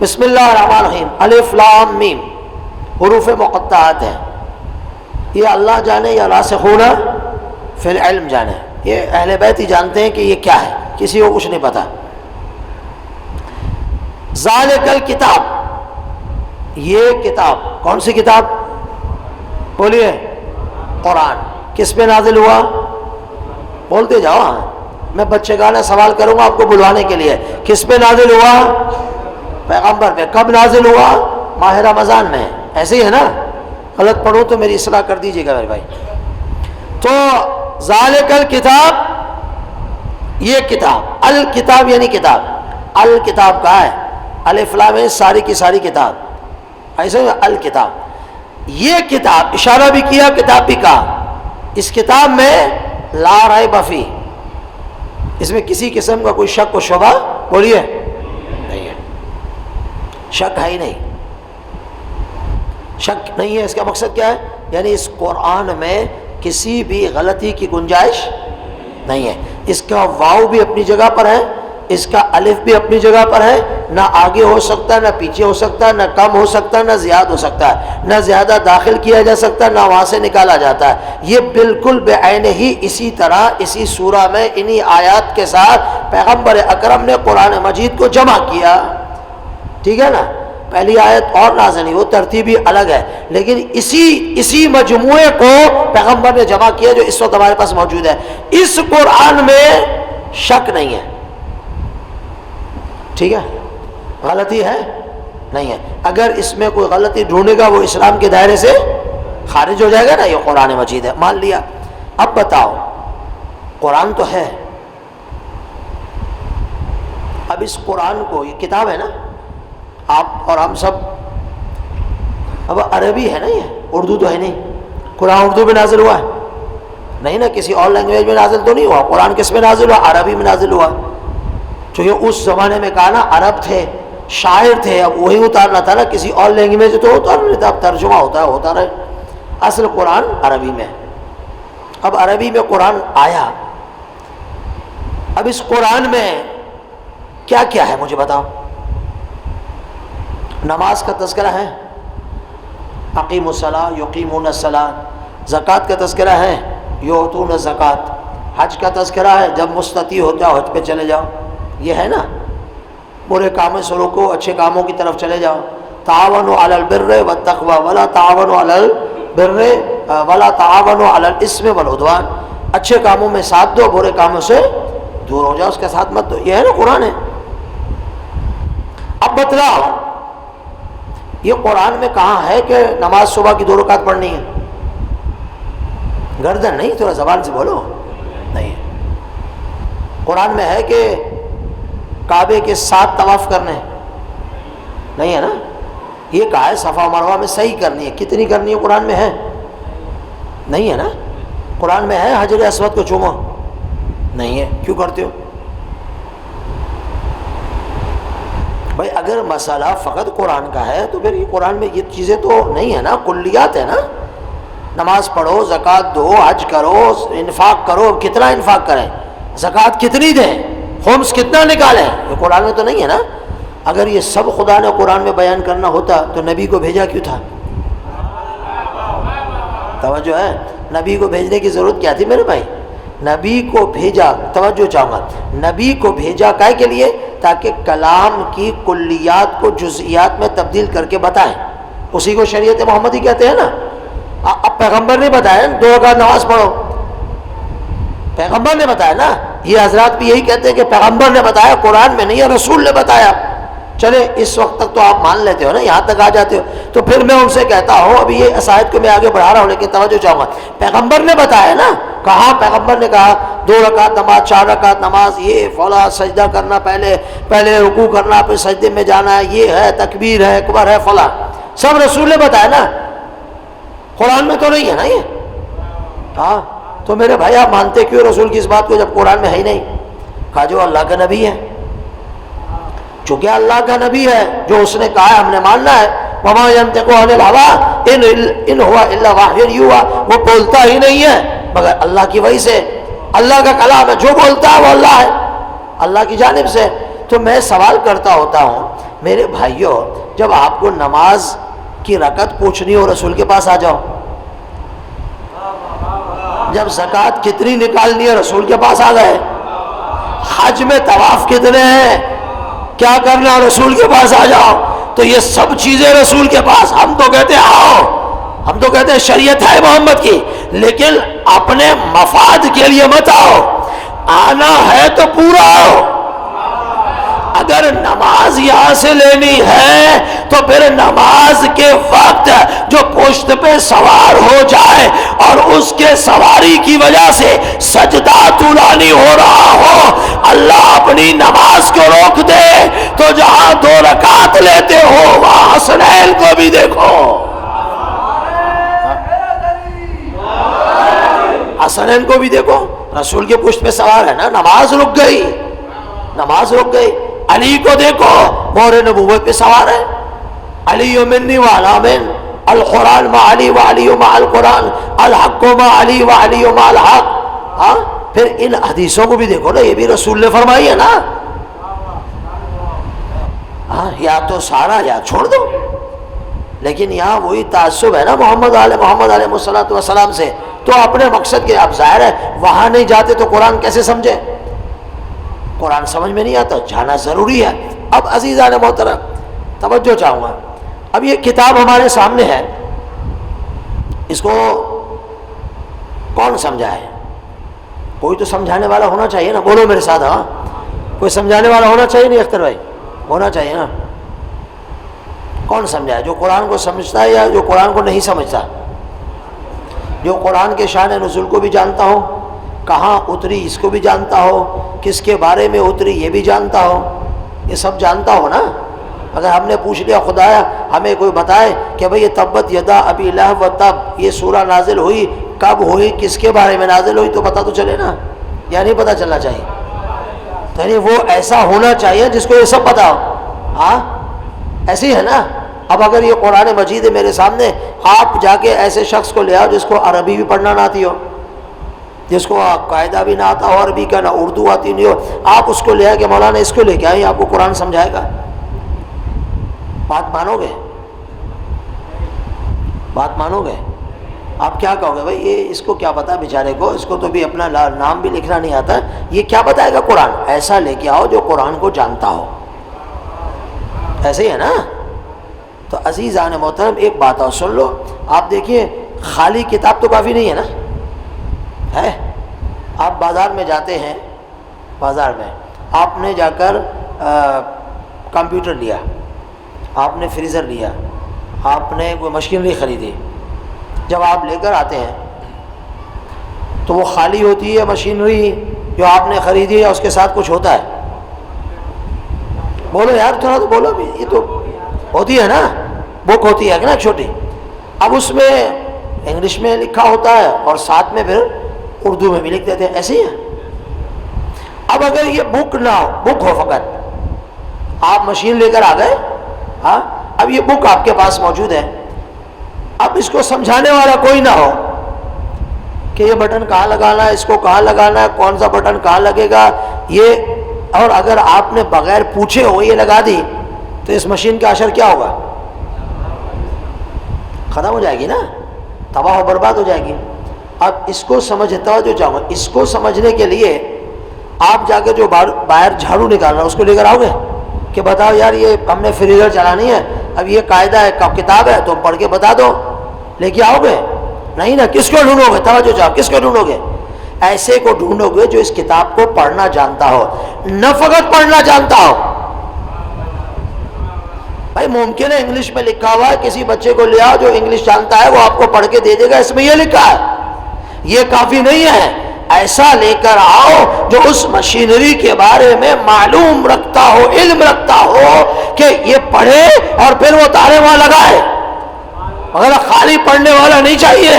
بسم اللہ الرحمن الرحیم. الف لام میم حروف مقطعات ہیں. یہ اللہ جانے یا راسخون فی العلم جانے, یہ اہل بیت ہی جانتے ہیں کہ یہ کیا ہے, کسی کو کچھ نہیں پتا. ذالک الکتاب, یہ کتاب کون سی کتاب بولیے؟ قرآن. کس پہ نازل ہوا؟ بولتے جاؤ. ہاں, میں بچے گانا سوال کروں گا آپ کو بلوانے کے لیے. کس پہ نازل ہوا؟ پیغمبر پہ. کب نازل ہوا؟ ماہ رمضان میں. ایسے ہی ہے نا؟ غلط پڑھوں تو میری اصلاح کر دیجیے گا میرے بھائی. تو ذالک الکتاب, یہ کتاب, الکتاب یعنی کتاب, الکتاب کہا ہے, الف لام ہے ساری کی ساری کتاب, ایسے الکتاب. یہ کتاب, اشارہ بھی کیا, کتاب بھی کہا. اس کتاب میں لا ریب فیہ, اس میں کسی قسم کا کوئی شک و شبہ بولیے نہیں ہے. شک ہے ہی نہیں, شک نہیں ہے. اس کا مقصد کیا ہے؟ یعنی اس قرآن میں کسی بھی غلطی کی گنجائش نہیں ہے. اس کا واو بھی اپنی جگہ پر ہے, اس کا الف بھی اپنی جگہ پر ہے. نہ آگے ہو سکتا ہے, نہ پیچھے ہو سکتا ہے, نہ کم ہو سکتا ہے, نہ زیادہ ہو سکتا ہے, نہ زیادہ داخل کیا جا سکتا ہے, نہ وہاں سے نکالا جاتا ہے. یہ بالکل بعین ہی اسی طرح اسی سورہ میں انہی آیات کے ساتھ پیغمبر اکرم نے قرآن مجید کو جمع کیا. ٹھیک ہے نا؟ پہلی آیت اور نازل نہیں, وہ ترتیب ہی الگ ہے, لیکن اسی مجموعے کو پیغمبر نے جمع کیا جو اس وقت ہمارے پاس موجود ہے. اس قرآن میں شک نہیں ہے, ٹھیک ہے, غلطی ہے نہیں ہے. اگر اس میں کوئی غلطی ڈھونڈے گا وہ اسلام کے دائرے سے خارج ہو جائے گا نا. یہ قرآن مجید ہے, مان لیا. اب بتاؤ, قرآن تو ہے, اب اس قرآن کو, یہ کتاب ہے نا, آپ اور ہم سب, اب عربی ہے نا, یہ اردو تو ہے نہیں. قرآن اردو میں نازل ہوا ہے نہیں نا, کسی اور لینگویج میں نازل تو نہیں ہوا. قرآن کس میں نازل ہوا؟ عربی میں نازل ہوا. چونکہ اس زمانے میں کہا نا عرب تھے, شاعر تھے, اب وہی اتارنا تھا نا, کسی اور لینگویج تو اتار نہیں تھا. اب ترجمہ ہوتا رہے. اصل قرآن عربی میں. اب عربی میں قرآن آیا, اب اس قرآن میں کیا کیا ہے مجھے بتاؤ. نماز کا تذکرہ ہے, اقیموا الصلاۃ یقیمون الصلاۃ. زکوٰۃ کا تذکرہ ہے, یؤتون الزکوٰۃ. حج کا تذکرہ ہے, جب مستطیع ہو جاؤ حج پہ چلے جاؤ. یہ ہے نا, برے کاموں سے روکو, اچھے کاموں کی طرف چلے جاؤ. تعاونوا علی البر والتقوی ولا تعاونوا علی البر ولا تعاونوا علی الاثم والعدوان. اچھے کاموں میں ساتھ دو, برے کاموں سے دور ہو جاؤ, اس کا ساتھ مت دو. یہ ہے نا قرآن ہے. اب بتلاؤ, یہ قرآن میں کہاں ہے کہ نماز صبح کی 2 رکعت پڑھنی ہے؟ گردن نہیں, تھوڑا زبان سے بولو. نہیں, قرآن میں ہے کہ کعبے کے 7 طواف کرنے نہیں ہے نا. یہ کہا ہے صفا مروہ میں صحیح کرنی ہے. کتنی کرنی ہے قرآن میں ہے نہیں ہے نا. قرآن میں ہے حجر اسود کو چومو نہیں ہے. کیوں کرتے ہو؟ بھائی اگر مسئلہ فقط قرآن کا ہے تو پھر یہ قرآن میں یہ چیزیں تو نہیں ہے نا، کلیات ہے نا. نماز پڑھو، زکوٰۃ دو، حج کرو، انفاق کرو. کتنا انفاق کریں؟ زکوٰۃ کتنی دیں؟ خمس کتنا نکالیں؟ یہ قرآن میں تو نہیں ہے نا. اگر یہ سب خدا نے قرآن میں بیان کرنا ہوتا تو نبی کو بھیجا کیوں تھا؟ توجہ ہے، نبی کو بھیجنے کی ضرورت کیا تھی میرے بھائی؟ نبی کو بھیجا، توجہ چاہوں گا، نبی کو بھیجا کائے کے لیے؟ تاکہ کلام کی کلیات کو جزئیات میں تبدیل کر کے بتائیں. اسی کو شریعت محمدی کہتے ہیں نا. اب پیغمبر نے بتایا 2 رکعت نماز پڑھو، پیغمبر نے بتایا نا. یہ حضرات بھی یہی کہتے ہیں کہ پیغمبر نے بتایا، قرآن میں نہیں ہے، رسول نے بتایا. چلے اس وقت تک تو آپ مان لیتے ہو نا، یہاں تک آ جاتے ہو. تو پھر میں ان سے کہتا ہوں، ابھی یہ عصائد کو میں آگے بڑھا رہا ہوں لیکن توجہ چاہوں گا، پیغمبر نے بتایا نا. کہاں پیغمبر نے کہا 2 رکعت نماز، 4 رکعت نماز، یہ فلاں سجدہ کرنا، پہلے رکوع کرنا، پھر سجدے میں جانا، یہ ہے تکبیر ہے، اکبر ہے، فلاں سب رسول نے بتایا نا. قرآن میں تو نہیں ہے نا یہ. ہاں تو میرے بھائی آپ مانتے کیوں رسول کی اس بات کو جب قرآن میں ہے ہی نہیں؟ کہا جو اللہ کا نبی ہے، چونکہ اللہ کا نبی ہے، جو اس نے کہا ہے ہم نے ماننا ہے. وما ينطق عن الهوى ان هو الا وحی یوحى، وہ بولتا ہی نہیں ہے مگر اللہ کی وحی سے. اللہ کا کلام ہے، جو بولتا ہے وہ اللہ ہے، اللہ کی جانب سے. تو میں سوال کرتا ہوتا ہوں میرے بھائیوں، جب آپ کو نماز کی رکعت پوچھنی ہو رسول کے پاس آ جاؤ. جب زکوٰۃ کتنی نکالنی ہے رسول کے پاس آ گئے. حج میں طواف کتنے ہیں، کیا کرنا، رسول کے پاس آ جاؤ. تو یہ سب چیزیں رسول کے پاس. ہم تو کہتے ہیں آؤ، ہم تو کہتے ہیں شریعت ہے محمد کی، لیکن اپنے مفاد کے لیے مت آؤ. آنا ہے تو پورا آؤ. اگر نماز یہاں سے لینی ہے تو پھر نماز کے وقت جو پشت پہ سوار ہو جائے اور اس کے سواری کی وجہ سے سجدہ طولانی ہو رہا ہو، اللہ اپنی نماز کو روک دے تو جہاں 2 رکعت لیتے ہو وہاں حسنین کو بھی دیکھو. حسنین کو بھی دیکھو، رسول کے پشت پہ سوار ہے نا. نماز رک گئی، نماز رک گئی. علی کو دیکھو، مہر نبوت پہ سوار ہے. علی منی وانا من القرآن ما علی و علی ما القرآن الحق ما علی و علی ما الحق. ہاں پھر ان حدیثوں کو بھی دیکھو نا، یہ بھی رسول نے فرمائی ہے نا. ہاں یا تو سارا یا چھوڑ دو. لیکن یہاں وہی تعصب ہے نا محمد علیہ السلام سے. تو اپنے مقصد کے، اب ظاہر ہے وہاں نہیں جاتے تو قرآن کیسے سمجھے؟ قرآن سمجھ میں نہیں آتا، جانا ضروری ہے. اب عزیزان محترم توجہ چاہوں گا، اب یہ کتاب ہمارے سامنے ہے، اس کو کون سمجھائے؟ کوئی تو سمجھانے والا ہونا چاہیے نا. بولو میرے ساتھ. ہاں کوئی سمجھانے والا ہونا چاہیے نہیں اختر بھائی؟ ہونا چاہیے نا. کون سمجھائے؟ جو قرآن کو سمجھتا ہے یا جو قرآن کو نہیں سمجھتا؟ جو قرآن کے شان نزول کو بھی جانتا ہو، کہاں اتری اس کو بھی جانتا ہو، کس کے بارے میں اتری یہ بھی جانتا ہو، یہ سب جانتا ہو نا. اگر ہم نے پوچھ لیا خدایا ہمیں کوئی بتائے کہ بھئی یہ تبت یدا ابی لہب و تب یہ سورہ نازل ہوئی، کب ہوئی، کس کے بارے میں نازل ہوئی، تو پتہ تو چلے نا، یا نہیں پتہ چلنا چاہیے؟ یعنی وہ ایسا ہونا چاہیے جس کو یہ سب پتہ ہو. ہاں ایسی ہے نا. اب اگر یہ قرآن مجید ہے میرے سامنے، آپ جا کے ایسے شخص کو لے آؤ جس کو عربی بھی پڑھنا نہ آتی ہو، جس کو قاعدہ بھی نہ آتا ہو عربی کا، نہ اردو آتی نہیں ہو، آپ اس کو لے آئے کہ مولانا اس کو لے کے آئیں، آپ کو قرآن سمجھائے گا. بات مانو گے؟ بات مانو گے؟ آپ کیا کہو گے بھائی یہ اس کو کیا پتا بیچارے کو، اس کو تو بھی اپنا نام بھی لکھنا نہیں آتا، یہ کیا بتائے گا قرآن؟ ایسا لے کے آؤ جو قرآن کو جانتا ہو. ایسے ہی ہے نا. تو عزیزان محترم ایک بات اور سن لو. آپ دیکھیے خالی کتاب تو کافی نہیں ہے نا. ہے آپ بازار میں جاتے ہیں، بازار میں آپ نے جا کر کمپیوٹر لیا، آپ نے فریزر لیا، آپ نے کوئی مشینری خریدی. جب آپ لے کر آتے ہیں تو وہ خالی ہوتی ہے مشینری جو آپ نے خریدی ہے، اس کے ساتھ کچھ ہوتا ہے؟ بولو یار تھوڑا تو بولو بھی. یہ تو ہوتی ہے نا، بک ہوتی ہے نا چھوٹی. اب اس میں انگلش میں لکھا ہوتا ہے اور ساتھ میں پھر اردو میں بھی لکھ دیتے ہیں. ایسے ہی ہے. اب اگر یہ بک نہ ہو، بک ہو فقط، آپ مشین لے کر آ گئے، ہاں اب یہ بک آپ کے پاس موجود ہے، اب اس کو سمجھانے والا کوئی نہ ہو کہ یہ بٹن کہاں لگانا ہے، اس کو کہاں لگانا ہے، کون سا بٹن کہاں لگے گا یہ، اور اگر آپ نے بغیر پوچھے ہو یہ لگا دی تو اس مشین کا اثر کیا ہوگا؟ ختم ہو جائے گی نا، تباہ و برباد ہو جائے گی۔ اب اس کو سمجھتا جو چاہوں گا، اس کو سمجھنے کے لیے آپ جا کے جو باہر جھاڑو نکالنا اس کو لے کر آؤ گے کہ بتاؤ یار یہ ہم نے فریزر چلانی ہے، اب یہ قاعدہ ہے، کتاب ہے، تو پڑھ کے بتا دو، لے کے آؤ گے؟ نہیں نا، کس کو ڈھونڈو گے؟ توجہ چاہو، کس کو ڈھونڈو گے؟ ایسے کو ڈھونڈو گے جو اس کتاب کو پڑھنا جانتا ہو، نہ فقط پڑھنا جانتا ہو۔ بھائی ممکن ہے انگلش میں لکھا ہوا ہے، کسی بچے کو لے آؤ جو انگلش جانتا ہے، وہ آپ کو پڑھ کے دے دے گا اس میں یہ لکھا ہے، یہ کافی نہیں ہے۔ ایسا لے کر آؤ جو اس مشینری کے بارے میں معلوم رکھتا ہو، علم رکھتا ہو کہ یہ پڑھے اور پھر وہ تارے وہاں لگائے، مگر خالی پڑھنے والا نہیں چاہیے،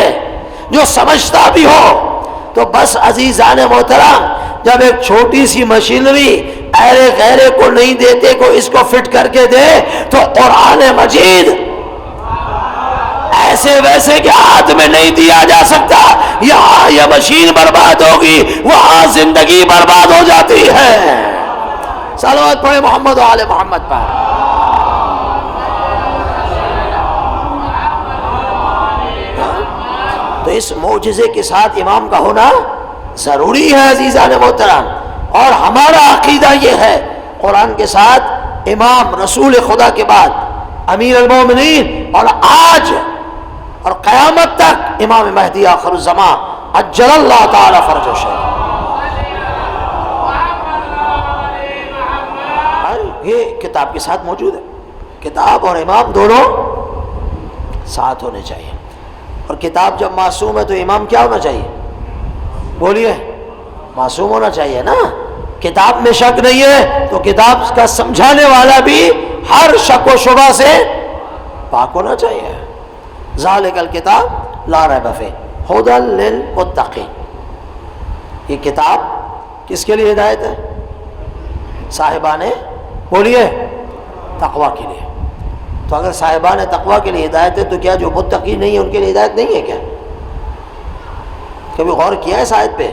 جو سمجھتا بھی ہو۔ تو بس عزیزان محترم، جب ایک چھوٹی سی مشینری ایرے غیرے کو نہیں دیتے، کو اس کو فٹ کر کے دے، تو قرآن مجید ایسے ویسے کے ہاتھ میں نہیں دیا جا سکتا۔ یہاں یہ مشین برباد ہوگی، وہاں زندگی برباد ہو جاتی ہے۔ صلوات پڑھے محمد و آل محمد پر۔ تو اس معجزے کے ساتھ امام کا ہونا ضروری ہے عزیزان محترم، اور ہمارا عقیدہ یہ ہے قرآن کے ساتھ امام رسول خدا کے بعد امیر المومنین، اور آج اور قیامت تک امام مہدی آخر الزمان عجل اللہ تعالی فرجہ شریف، یہ کتاب کے ساتھ موجود ہے۔ کتاب اور امام دونوں ساتھ ہونے چاہیے، اور کتاب جب معصوم ہے تو امام کیا ہونا چاہیے؟ بولیے، معصوم ہونا چاہیے نا۔ کتاب میں شک نہیں ہے تو کتاب کا سمجھانے والا بھی ہر شک و شبہ سے پاک ہونا چاہیے۔ ذالک الکتاب لا ریب فیہ ھدی للمتقین، یہ کتاب کس کے لیے ہدایت ہے؟ صاحبان بولیے تقوی کے لیے۔ تو اگر صاحبان تقوی کے لیے ہدایت ہے تو کیا جو متقی نہیں ہے ان کے لیے ہدایت نہیں ہے کیا؟ کبھی غور کیا ہے اس آیت پہ؟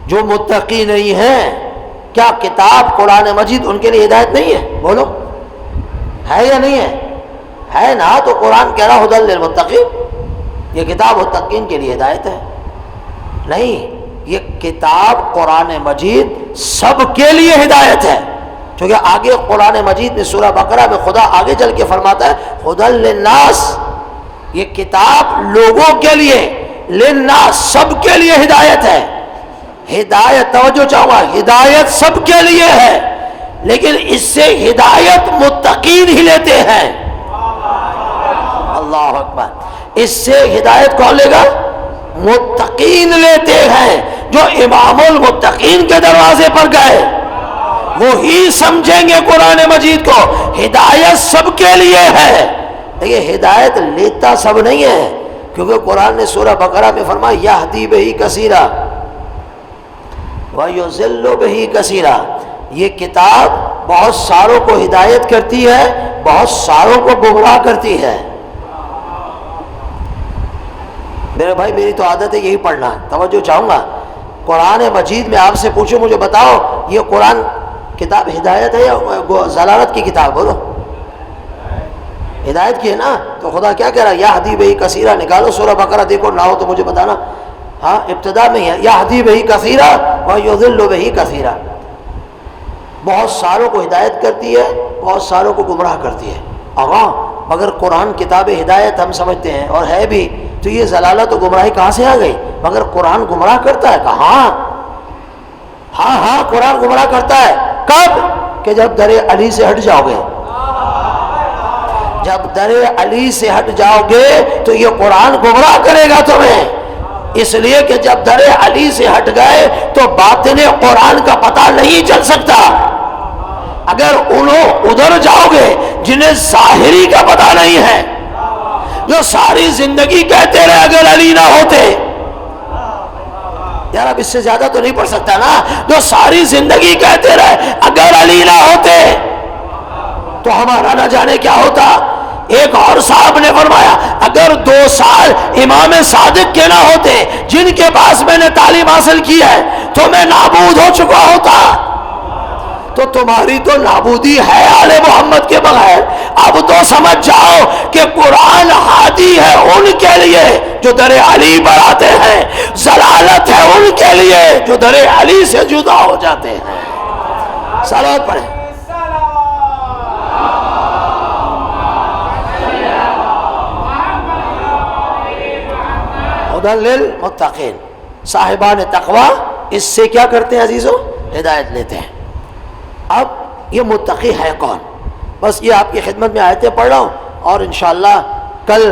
جو متقی نہیں ہے، کیا کتاب قرآن مجید ان کے لیے ہدایت نہیں ہے؟ بولو، ہے یا نہیں ہے؟ ہے نا، تو قرآن کہہ رہا ھدی للمتقین، یہ کتاب متقین کے لیے ہدایت ہے۔ نہیں، یہ کتاب قرآن مجید سب کے لیے ہدایت ہے، کیونکہ آگے قرآن مجید میں سورہ بقرہ میں خدا آگے چل کے فرماتا ہے ھدی للناس، یہ کتاب لوگوں کے لیے، للناس سب کے لیے ہدایت ہے۔ ہدایت، توجہ چاہوں گا، ہدایت سب کے لیے ہے، لیکن اس سے ہدایت متقین ہی لیتے ہیں۔ اللہ اکبر، اس سے ہدایت کون لے گا؟ متقین لیتے ہیں، جو امام المتقین کے دروازے پر گئے وہی سمجھیں گے قرآن مجید کو۔ ہدایت سب کے لیے ہے، لیکن ہدایت لیتا سب نہیں ہے، کیونکہ قرآن نے سورہ بقرہ میں فرمایا یہدی بہ کثیرا وَيُضِلُّ بِهِ کثیرا، یہ کتاب بہت ساروں کو ہدایت کرتی ہے، بہت ساروں کو گمراہ کرتی ہے۔ میرے بھائی، میری تو عادت ہے یہی پڑھنا، توجہ چاہوں گا۔ قرآن مجید میں آپ سے پوچھو، مجھے بتاؤ یہ قرآن کتاب ہدایت ہے یا ضلالت کی کتاب؟ بولو، ہدایت کی ہے نا۔ تو خدا کیا کہہ رہا ہے؟ یہدی بہ کثیرا، نکالو سورہ بقرہ، دیکھو نہ ہو تو مجھے بتانا۔ ہاں، ابتدا میں ہے یہدی بہ کثیرا ویضل بہ کثیرا، بہت ساروں کو ہدایت کرتی ہے، بہت ساروں کو گمراہ کرتی ہے۔ مگر قرآن کتاب ہدایت ہم سمجھتے ہیں اور ہے بھی، تو یہ ضلالت و گمراہی کہاں سے آ گئی؟ مگر قرآن گمراہ کرتا ہے، کہاں؟ ہاں قرآن گمراہ کرتا ہے۔ کب؟ کہ جب در علی سے ہٹ جاؤ گے، جب در علی سے ہٹ جاؤ گے تو یہ قرآن گمراہ کرے گا تمہیں، اس لیے کہ جب در علی سے ہٹ گئے تو باطن قرآن کا پتہ نہیں چل سکتا۔ اگر انہوں ادھر جاؤ گے جنہیں ظاہری کا پتہ نہیں ہے، جو ساری زندگی کہتے رہے اگر علی نہ ہوتے، یار اب اس سے زیادہ تو نہیں پڑھ سکتا نا، جو ساری زندگی کہتے رہے اگر علی نہ ہوتے تو ہمارا نہ جانے کیا ہوتا۔ ایک اور صاحب نے فرمایا اگر 2 سال امام صادق کے نہ ہوتے جن کے پاس میں نے تعلیم حاصل کی ہے تو میں نابود ہو چکا ہوتا۔ تو تمہاری تو نابودی ہے آل محمد کے بغیر۔ اب تو سمجھ جاؤ کہ قرآن ہادی ہے ان کے لیے جو در علی پر آتے ہیں، ضلالت ہے ان کے لیے جو در علی سے جدا ہو جاتے ہیں۔ صلوات پڑھیں۔ ہدی للمتقین، صاحبان تقوی اس سے کیا کرتے ہیں عزیزو؟ ہدایت لیتے ہیں۔ اب یہ متقی ہے کون؟ بس یہ آپ کی خدمت میں آیتیں پڑھ رہا ہوں، اور انشاءاللہ کل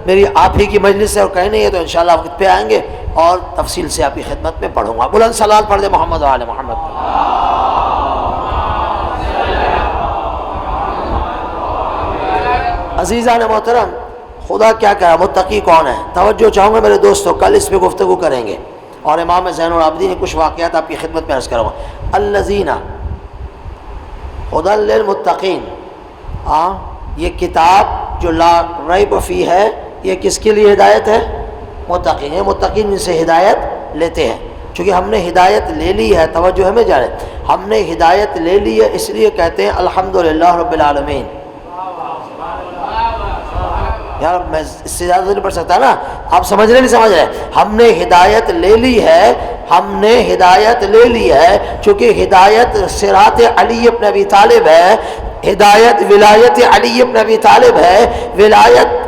میری آپ ہی کی مجلس ہے اور کہیں نہیں ہے تو انشاءاللہ وقت پہ آئیں گے اور تفصیل سے آپ کی خدمت میں پڑھوں گا۔ بلند صلوات پڑھ دے محمد و آل محمد۔ عزیزان محترم، خدا کیا کہا متقی کون ہے؟ توجہ چاہوں گا میرے دوستو، کل اس پہ گفتگو کریں گے، اور امام زین العابدین نے کچھ واقعات آپ کی خدمت میں عرض کروں گا۔ الذین ہدی للمتقین، یہ کتاب جو لا ریب فیہ ہے یہ کس کے لیے ہدایت ہے؟ متقین۔ یہ متقین ان سے ہدایت لیتے ہیں، چونکہ ہم نے ہدایت لے لی ہے، توجہ ہمیں جا رہے، ہم نے ہدایت لے لی ہے، اس لیے کہتے ہیں الحمدللہ رب العالمین۔ یار میں اس سے زیادہ نہیں پڑھ سکتا نا، آپ سمجھ رہے نہیں سمجھ رہے؟ ہم نے ہدایت لے لی ہے، ہم نے ہدایت لے لی ہے، چونکہ ہدایت صراط علی ابن ابی طالب ہے، ہدایت ولایت علی ابن ابی طالب ہے، ولایت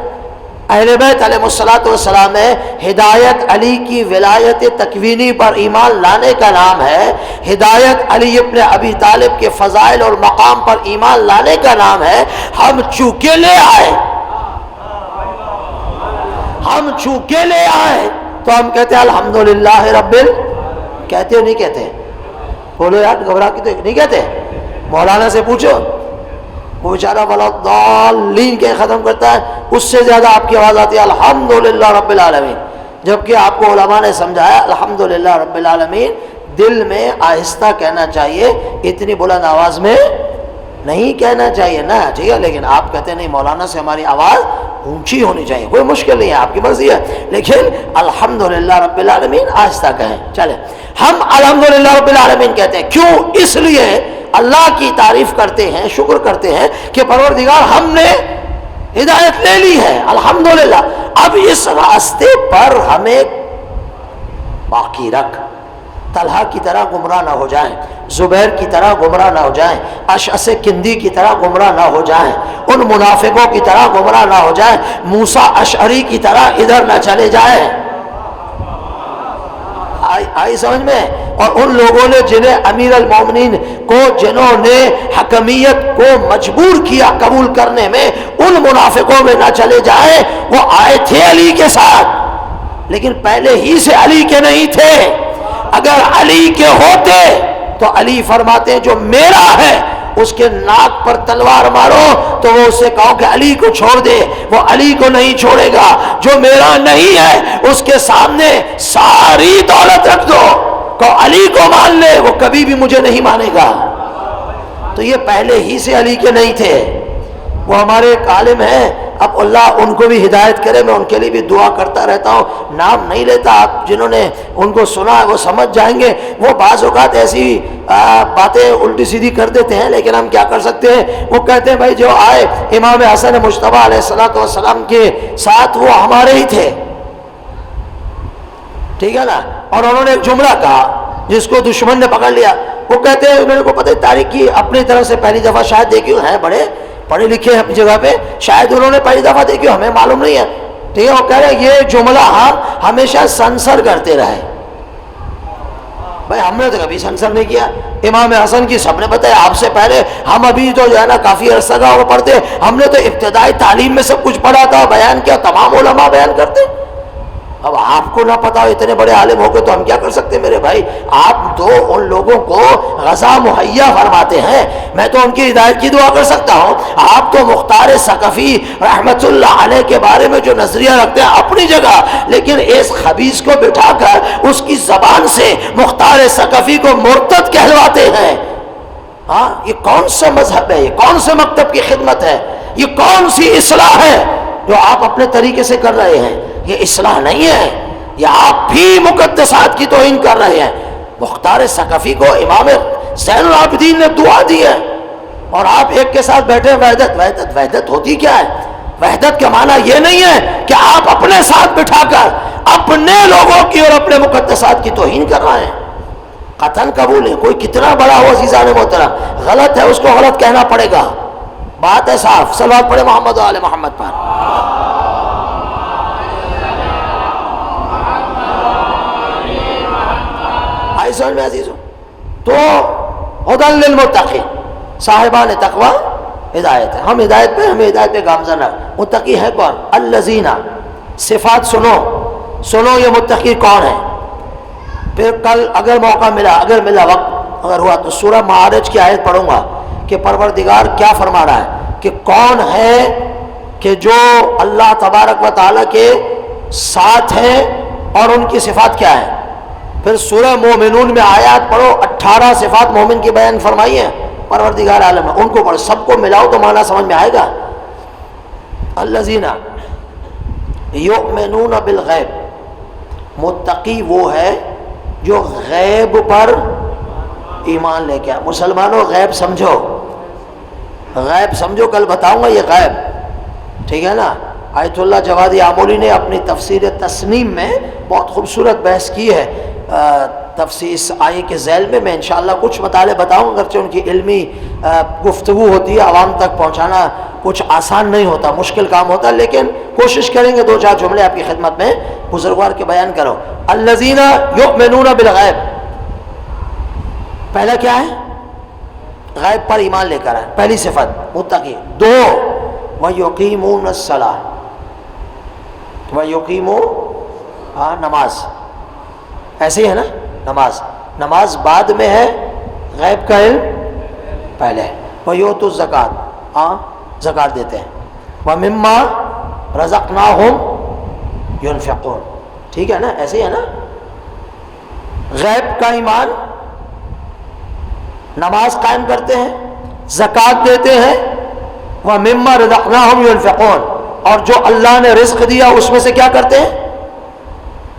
اہل بیت علیہ الصلوۃ والسلام ہے، ہدایت علی کی ولایت تکوینی پر ایمان لانے کا نام ہے، ہدایت علی ابن ابی طالب کے فضائل اور مقام پر ایمان لانے کا نام ہے۔ ہم چونکہ لے آئے، ہم چونکہ لے آئے تو ہم کہتے ہیں الحمدللہ رب کہتے ہو نہیں کہتے؟ بولو یار، گھبرا کے تو نہیں کہتے؟ مولانا سے پوچھو، وہ بیچارہ وَلَضَّالِّينَ کے ختم کرتا ہے، اس سے زیادہ آپ کی آواز آتی ہے الحمدللہ رب العالمین، جبکہ آپ کو علماء نے سمجھایا الحمدللہ رب العالمین دل میں آہستہ کہنا چاہیے، اتنی بلند آواز میں نہیں کہنا چاہیے نا، ٹھیک ہے؟ لیکن آپ کہتے ہیں نہیں مولانا سے ہماری آواز اونچی ہونی چاہیے، کوئی مشکل نہیں ہے، آپ کی مرضی ہے، لیکن الحمدللہ رب العالمین آہستہ کہیں۔ چلے ہم الحمدللہ رب العالمین کہتے ہیں، کیوں؟ اس لیے اللہ کی تعریف کرتے ہیں، شکر کرتے ہیں کہ پروردگار ہم نے ہدایت لے لی ہے، الحمدللہ۔ اب اس راستے پر ہمیں باقی رکھ، طلحہ کی طرح گمراہ نہ ہو جائیں، زبیر کی طرح گمراہ نہ ہو جائیں، اشعث کندی کی طرح گمراہ نہ ہو جائیں، ان منافقوں کی طرح گمراہ نہ ہو جائیں، موسیٰ اشعری کی طرح ادھر نہ چلے جائیں۔ آئی سمجھ میں؟ اور ان لوگوں نے جنہیں امیر المومنین کو، جنہوں نے حکمیت کو مجبور کیا قبول کرنے میں، ان منافقوں میں نہ چلے جائیں۔ وہ آئے تھے علی کے ساتھ لیکن پہلے ہی سے علی کے نہیں تھے، اگر علی کے ہوتے تو علی فرماتے ہیں جو میرا ہے اس کے ناک پر تلوار مارو، تو وہ اسے کہو کہ علی کو چھوڑ دے، وہ علی کو نہیں چھوڑے گا۔ جو میرا نہیں ہے اس کے سامنے ساری دولت رکھ دو، کہ علی کو مان لے، وہ کبھی بھی مجھے نہیں مانے گا۔ تو یہ پہلے ہی سے علی کے نہیں تھے۔ وہ ہمارے ایک عالم ہیں، اب اللہ ان کو بھی ہدایت کرے، میں ان کے لیے بھی دعا کرتا رہتا ہوں، نام نہیں لیتا، آپ جنہوں نے ان کو سنا ہے وہ سمجھ جائیں گے۔ وہ بعض اوقات ایسی باتیں الٹی سیدھی کر دیتے ہیں، لیکن ہم کیا کر سکتے ہیں؟ وہ کہتے ہیں بھائی جو آئے امام حسن مجتبیٰ علیہ السلام کے ساتھ وہ ہمارے ہی تھے، ٹھیک ہے نا؟ اور انہوں نے ایک جملہ کہا جس کو دشمن نے پکڑ لیا، وہ کہتے ہیں انہوں نے کو پتہ تاریخ کی اپنی طرف سے پہلی دفعہ شاید دیکھی ہیں، بڑے پڑھے لکھے ہیں اپنی جگہ پہ، شاید انہوں نے پہلی دفعہ دیکھی ہمیں معلوم نہیں ہے، ٹھیک ہے؟ وہ کہہ رہے ہیں یہ جملہ ہم ہمیشہ سنسر کرتے رہے۔ بھائی ہم نے تو کبھی سنسر نہیں کیا، امام حسن کی سب نے بتایا، آپ سے پہلے ہم ابھی تو جو ہے نا کافی عرصہ کا وہ پڑھتے، ہم نے تو ابتدائی تعلیم میں سب کچھ پڑھا تھا، بیان کیا، تمام علماء بیان کرتے۔ اب آپ کو نہ پتا ہو، اتنے بڑے عالم ہو گئے تو ہم کیا کر سکتے ہیں میرے بھائی؟ آپ تو ان لوگوں کو غذا مہیا فرماتے ہیں، میں تو ان کی ہدایت کی دعا کر سکتا ہوں۔ آپ تو مختار ثقفی رحمت اللہ علیہ کے بارے میں جو نظریہ رکھتے ہیں اپنی جگہ، لیکن اس خبیث کو بٹھا کر اس کی زبان سے مختار ثقفی کو مرتد کہلواتے ہیں۔ ہاں، یہ کون سا مذہب ہے؟ یہ کون سے مکتب کی خدمت ہے؟ یہ کون سی اصلاح ہے جو آپ اپنے طریقے سے کر رہے ہیں؟ یہ اصلاح نہیں ہے، یہ آپ بھی مقدسات کی توہین کر رہے ہیں۔ مختار ثقفی کو امام زین العابدین نے دعا دی ہے اور آپ ایک کے ساتھ بیٹھے وحدت وحدت وحدت ہوتی کیا ہے؟ وحدت کا معنی یہ نہیں ہے کہ آپ اپنے ساتھ بٹھا کر اپنے لوگوں کی اور اپنے مقدسات کی توہین کر رہے ہیں۔ قطعاً قبول ہے، کوئی کتنا بڑا ہو عزیزان محترم، غلط ہے اس کو غلط کہنا پڑے گا، بات ہے صاف۔ صلوات پڑھے محمد و آل محمد پر۔ آئی سمجھ میں عزیزوں؟ تو ہدی للمتقین، صاحبان تقوی ہدایت ہے، ہم ہدایت پہ گامزن ہے۔ متقی ہے کون؟ الذین، صفات سنو یہ متقی کون ہے؟ پھر کل اگر موقع ملا، اگر ملا وقت اگر ہوا تو سورہ معارج کی آیت پڑھوں گا کہ پروردگار کیا فرما رہا ہے کہ کون ہے کہ جو اللہ تبارک و تعالیٰ کے ساتھ ہیں اور ان کی صفات کیا ہے۔ پھر سورہ مومنون میں آیات پڑھو، 18 صفات مومن کی بیان فرمائی ہیں پروردگار عالم ہے، ان کو پڑھو، سب کو ملاؤ تو معنی سمجھ میں آئے گا۔ الذین یؤمنون بالغیب، متقی وہ ہے جو غیب پر ایمان لے کے آئے۔ مسلمانوں غیب سمجھو، غیب سمجھو، کل بتاؤں گا یہ غیب، ٹھیک ہے نا۔ آیت اللہ جوادی آمولی نے اپنی تفسیر تسنیم میں بہت خوبصورت بحث کی ہے تفسیر اس آیے کے ذیل میں انشاءاللہ کچھ مطالعے بتاؤں، اگرچہ ان کی علمی گفتگو ہوتی ہے، عوام تک پہنچانا کچھ آسان نہیں ہوتا، مشکل کام ہوتا، لیکن کوشش کریں گے 2-4 جملے آپ کی خدمت میں بزرگوار کے بیان کرو۔ الذین یؤمنون بالغیب، پہلا کیا ہے؟ غیب پر ایمان لے کر آئے، پہلی صفت متقی۔ 2 وَيُقِيمُونَ الصَّلَاةَ، وَيُقِيمُونَ نماز، ایسے ہی ہے نا، نماز بعد میں ہے، غیب کا علم پہلے ہے۔ وَيُؤْتُوا الزَّكَاةَ، زکات دیتے ہیں۔ وَمِمَّا رَزَقْنَاهُمْ يُنْفِقُونَ، ٹھیک ہے نا، ایسے ہی ہے نا۔ غیب کا ایمان، نماز قائم کرتے ہیں، زکات دیتے ہیں، وَمِمَّا رَزَقْنَاهُمْ يُنْفِقُونَ، اور جو اللہ نے رزق دیا اس میں سے کیا کرتے ہیں؟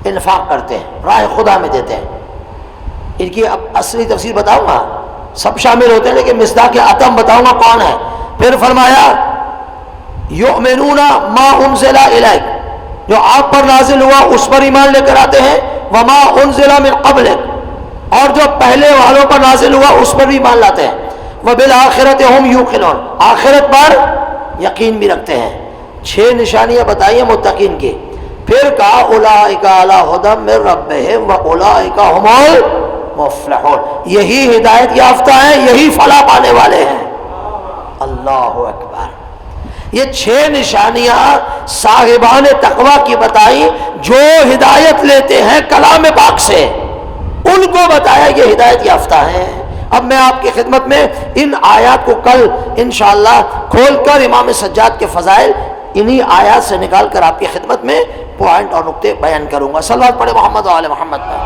انفاق کرتے ہیں، راہ خدا میں دیتے ہیں۔ ان کی اب اصلی تفسیر بتاؤں گا، سب شامل ہوتے ہیں لیکن مصداق عطم بتاؤں گا کون ہے۔ پھر فرمایا یؤمنون ما انزل الیک، جو آپ پر نازل ہوا اس پر ایمان لے کر آتے ہیں، وما انزل من قبلک، اور جو پہلے والوں پر نازل ہوا اس پر بھی ایمان لاتے ہیں، وبالآخرۃ هم یوقنون، آخرت پر یقین بھی رکھتے ہیں۔ 6 نشانیاں بتائیں متقین کی۔ پھر کہا اولئک علی ھدی من ربہم واولئک ھم المفلحون، یہی ہدایت یافتہ ہیں، یہی فلاح پانے والے ہیں۔ اللہ اکبر۔ یہ 6 نشانیاں صاحبان تقوی کی بتائیں جو ہدایت لیتے ہیں کلام پاک سے، ان کو بتایا یہ ہدایت یافتہ ہیں۔ اب میں آپ کی خدمت میں ان آیات کو کل انشاءاللہ کھول کر امام سجاد کے فضائل انہی آیات سے نکال کر آپ کی خدمت میں پوائنٹ اور نقطے بیان کروں گا۔ صلوات پڑھے محمد و آل محمد پر۔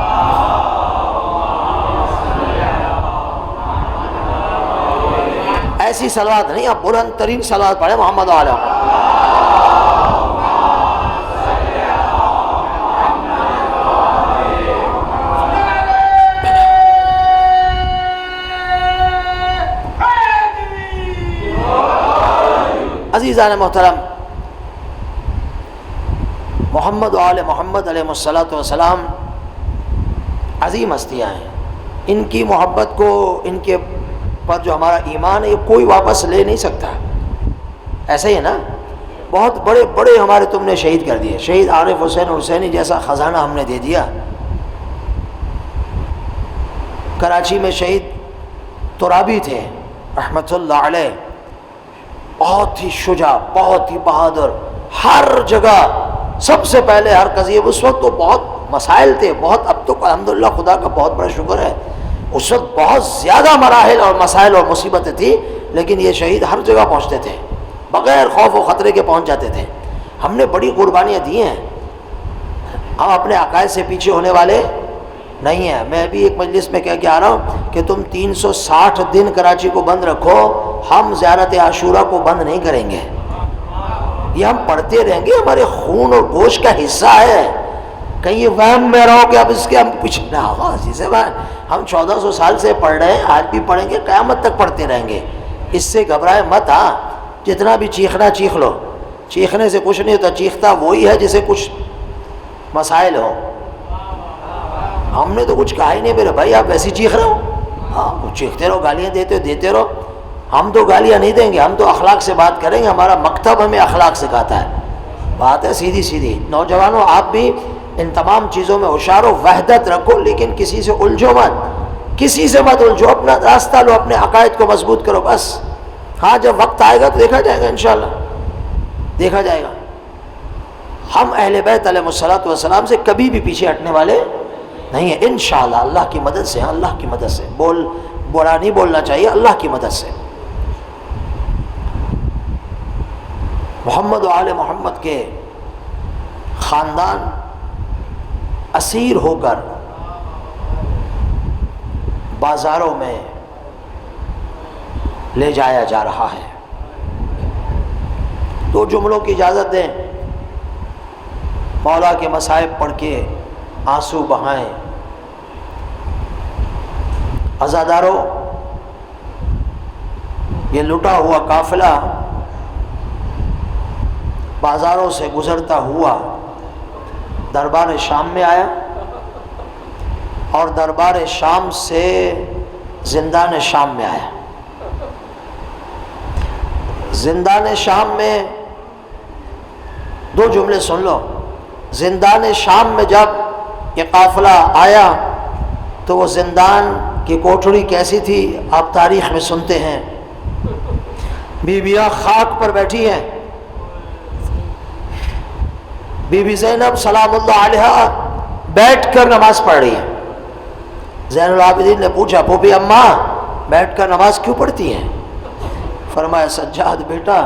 ایسی صلوات نہیں، آپ بلند ترین صلوات پڑھے محمد و آل محمد۔ عزیزان محترم، محمد و آل محمد علیہ الصلوۃ والسلام عظیم ہستیاں ہیں، ان کی محبت کو، ان کے پر جو ہمارا ایمان ہے یہ کوئی واپس لے نہیں سکتا۔ ایسا ہی ہے نا، بہت بڑے بڑے ہمارے تم نے شہید کر دیے، شہید عارف حسین حسینی جیسا خزانہ ہم نے دے دیا۔ کراچی میں شہید ترابی تھے رحمت اللہ علیہ، بہت ہی شجاع، بہت ہی بہادر، ہر جگہ سب سے پہلے ہر قضیے اس وقت تو بہت مسائل تھے، بہت، اب تو الحمدللہ خدا کا بہت بڑا شکر ہے، اس وقت بہت زیادہ مراحل اور مسائل اور مصیبتیں تھیں، لیکن یہ شہید ہر جگہ پہنچتے تھے، بغیر خوف و خطرے کے پہنچ جاتے تھے۔ ہم نے بڑی قربانیاں دی ہیں، ہم اپنے عقائد سے پیچھے ہونے والے نہیں ہیں۔ میں ابھی ایک مجلس میں کہہ کے آ رہا ہوں کہ تم 360 دن کراچی کو بند رکھو، ہم زیارت عاشورہ کو بند نہیں کریں گے، یہ ہم پڑھتے رہیں گے، ہمارے خون اور گوشت کا حصہ ہے۔ کہیں یہ وہم میں رہو کہ اب اس کے ہم پیچھے نہ ہوگا، جسے ہم 1400 سال سے پڑھ رہے ہیں، آج بھی پڑھیں گے، قیامت تک پڑھتے رہیں گے، اس سے گھبرائے مت۔ ہاں جتنا بھی چیخنا چیخ لو، چیخنے سے کچھ نہیں ہوتا، چیختا وہی ہے جسے کچھ مسائل ہو۔ ہم نے تو کچھ کہا ہی نہیں میرے بھائی، آپ ویسے چیخ رہے ہو، ہاں کچھ چیختے رہو، گالیاں دیتے رہو، ہم تو گالیاں نہیں دیں گے، ہم تو اخلاق سے بات کریں گے، ہمارا مکتب ہمیں اخلاق سکھاتا ہے۔ بات ہے سیدھی سیدھی۔ نوجوانوں آپ بھی ان تمام چیزوں میں ہوشیار ہو، وحدت رکھو، لیکن کسی سے الجھو مت، کسی سے مت الجھو، اپنا راستہ لو، اپنے عقائد کو مضبوط کرو بس۔ ہاں جب وقت آئے گا تو دیکھا جائے گا، انشاءاللہ دیکھا جائے گا۔ ہم اہل بیت علیہ الصلوۃ والسلام سے کبھی بھی پیچھے ہٹنے والے نہیں ہیں، انشاءاللہ اللہ کی مدد سے، اللہ کی مدد سے۔ برا نہیں بولنا چاہیے، اللہ کی مدد سے۔ محمد و آل محمد کے خاندان اسیر ہو کر بازاروں میں لے جایا جا رہا ہے۔ دو جملوں کی اجازت دیں، مولا کے مصائب پڑھ کے آنسو بہائیں۔ عزادارو، یہ لٹا ہوا قافلہ بازاروں سے گزرتا ہوا دربار شام میں آیا، اور دربار شام سے زندان شام میں آیا۔ زندان شام میں دو جملے سن لو۔ زندان شام میں جب یہ قافلہ آیا تو وہ زندان کی کوٹھڑی کیسی تھی آپ تاریخ میں سنتے ہیں۔ بیویاں خاک پر بیٹھی ہیں، بی بی زینب سلام اللہ علیہا بیٹھ کر نماز پڑھ رہی ہیں۔ زین العابدین نے پوچھا، پھوپھی اماں بیٹھ کر نماز کیوں پڑھتی ہیں؟ فرمایا، سجاد بیٹا،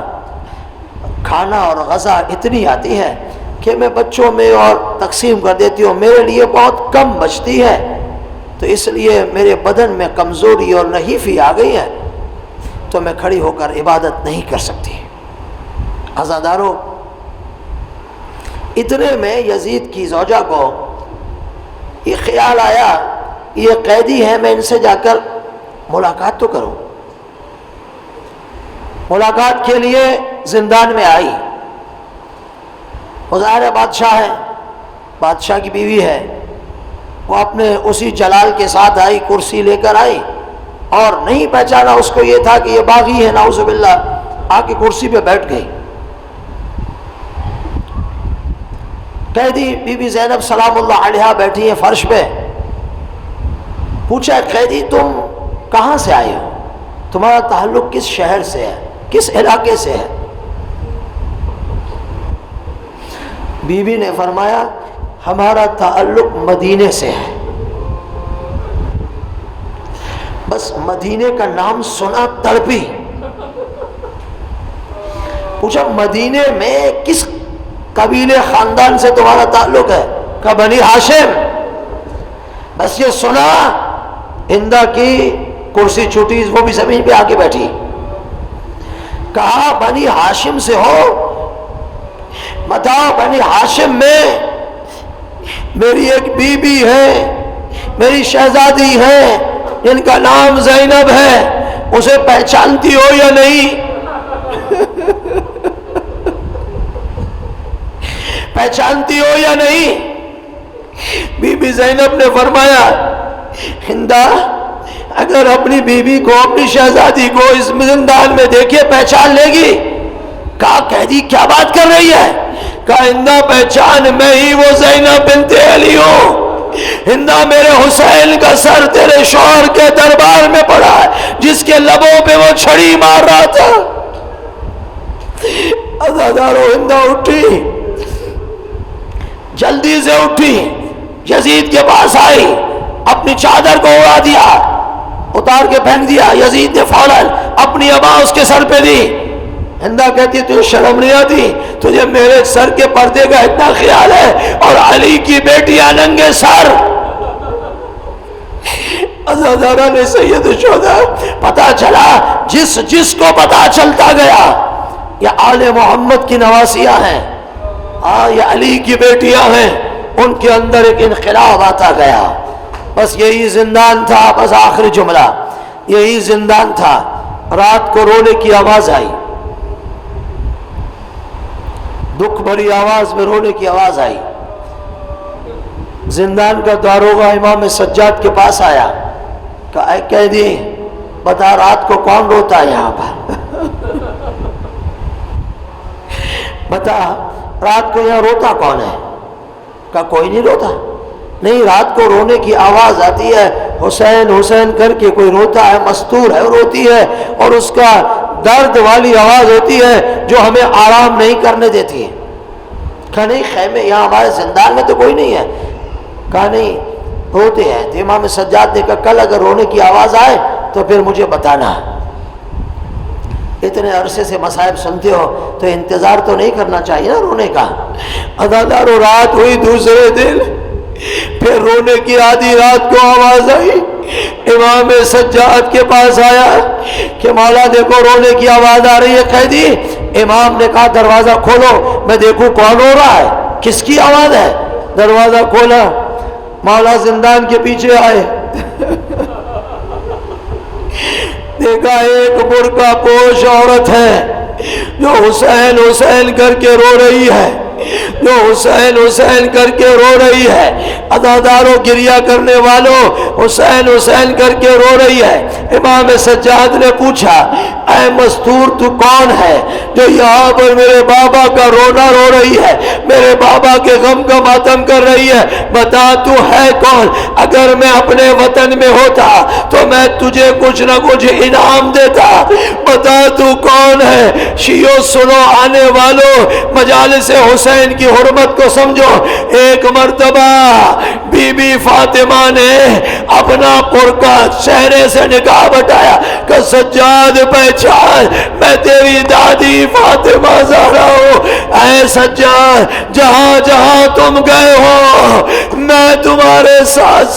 کھانا اور غذا اتنی آتی ہے کہ میں بچوں میں اور تقسیم کر دیتی ہوں، میرے لیے بہت کم بچتی ہے، تو اس لیے میرے بدن میں کمزوری اور نحیفی آ گئی ہے، تو میں کھڑی ہو کر عبادت نہیں کر سکتی۔ عزادارو، اتنے میں یزید کی زوجہ کو یہ خیال آیا، یہ قیدی ہیں، میں ان سے جا کر ملاقات تو کروں۔ ملاقات کے لیے زندان میں آئی۔ ظاہر بادشاہ ہے، بادشاہ کی بیوی ہے، وہ اپنے اسی جلال کے ساتھ آئی، کرسی لے کر آئی، اور نہیں پہچانا، اس کو یہ تھا کہ یہ باغی ہے، نعوذ باللہ، آ کے کرسی پہ بیٹھ گئی۔ قیدی بی بی زینب سلام اللہ علیہا بیٹھی ہے فرش پہ۔ پوچھا، قیدی تم کہاں سے آئے ہو؟ تمہارا تعلق کس شہر سے ہے، کس علاقے سے ہے؟ بی بی نے فرمایا، ہمارا تعلق مدینے سے ہے۔ بس مدینے کا نام سنا تڑپی۔ پوچھا، مدینے میں کس قبیلے خاندان سے تمہارا تعلق ہے؟ کہا، بنی ہاشم۔ بس یہ سنا، ہندا کی کرسی چھوٹی، وہ بھی زمین پہ آ کے بیٹھی۔ کہا، بنی ہاشم سے ہو؟ بتاؤ، بنی ہاشم میں میری ایک بی بی ہے، میری شہزادی ہے، جن کا نام زینب ہے، اسے پہچانتی ہو یا نہیں؟ پہچانتی ہو یا نہیں؟ بی بی زینب نے فرمایا، ہندا، اگر اپنی بیوی کو، اپنی شہزادی کو اس زندان میں دیکھے پہچان لے گی۔ کہا، قیدی کیا بات کر رہی ہے؟ کہا، ہندا پہچان، میں ہی وہ زینب بنت علی ہوں۔ ہندا، میرے حسین کا سر تیرے شوہر کے دربار میں پڑا ہے، جس کے لبوں پہ وہ چھڑی مار رہا تھا۔ عزادارو، ہندا اٹھی، جلدی سے اٹھی، یزید کے پاس آئی، اپنی چادر کو اڑا دیا، اتار کے پھینک دیا۔ یزید نے فوراً اپنی ابا اس کے سر پہ دی۔ ہندا کہتی تجھے شرم نہیں آتی؟ تجھے میرے سر کے پردے کا اتنا خیال ہے اور علی کی بیٹیاں ننگے سر۔ عزادارہ نے سید الشہداء پتا چلا، جس کو پتا چلتا گیا یہ آل محمد کی نواسیاں ہیں، یہ علی کی بیٹیاں ہیں، ان کے اندر ایک انقلاب آتا گیا۔ بس یہی زندان تھا، بس آخری جملہ، یہی زندان تھا۔ رات کو رونے کی آواز آئی، دکھ بھری آواز میں رونے کی آواز آئی۔ زندان کا داروغہ امام سجاد کے پاس آیا، کہا اے قیدی بتا رات کو کون روتا ہے یہاں پر؟ بتا رات کو یہاں روتا کون ہے؟ کہا کوئی نہیں روتا۔ نہیں، رات کو رونے کی آواز آتی ہے، حسین حسین کر کے کوئی روتا ہے، مستور ہے روتی ہے، اور اس کا درد والی آواز ہوتی ہے جو ہمیں آرام نہیں کرنے دیتی ہے۔ کہا نہیں، خیمے یہاں ہمارے زندان میں تو کوئی نہیں ہے۔ کہا نہیں، روتے ہیں۔ تو امام سجاد نے کہا کل اگر رونے کی آواز آئے تو پھر مجھے بتانا۔ اتنے عرصے سے مصائب سنتے ہو تو انتظار تو نہیں کرنا چاہیے نا رونے کا۔ عزادارو رات ہوئی، دوسرے دن پھر رونے کی آدھی رات کو آواز آئی، امام سجاد کے پاس آیا کہ مولا دیکھو رونے کی آواز آ رہی ہے قیدی۔ امام نے کہا دروازہ کھولو میں دیکھوں کون رو رہا ہے، کس کی آواز ہے۔ دروازہ کھولا، مولا زندان کے پیچھے آئے، دیکھا ایک برقع پوش عورت ہے جو حسین حسین کر کے رو رہی ہے، جو حسین حسین کر کے رو رہی ہے۔ عزادارو گریہ کرنے والوں، حسین حسین کر کے رو رہی ہے۔ امام سجاد نے پوچھا اے مستور تو کون ہے جو یہاں پر میرے بابا کا رونا رو رہی ہے، میرے بابا کے غم کا ماتم کر رہی ہے، بتا تو ہے کون؟ اگر میں اپنے وطن میں ہوتا تو میں تجھے کچھ نہ کچھ انعام دیتا، بتا تو کون ہے؟ شیعو سنو آنے والوں، مجالس حسین کی حرمت کو سمجھو۔ ایک مرتبہ بی بی فاطمہ نے اپنا برقع چہرے سے نکاح بٹایا کہ سجاد پہچان میں تیری دادی فاطمہ زہرا ہوں۔ اے سجاد جہاں جہاں تم گئے ہو میں تمہارے ساتھ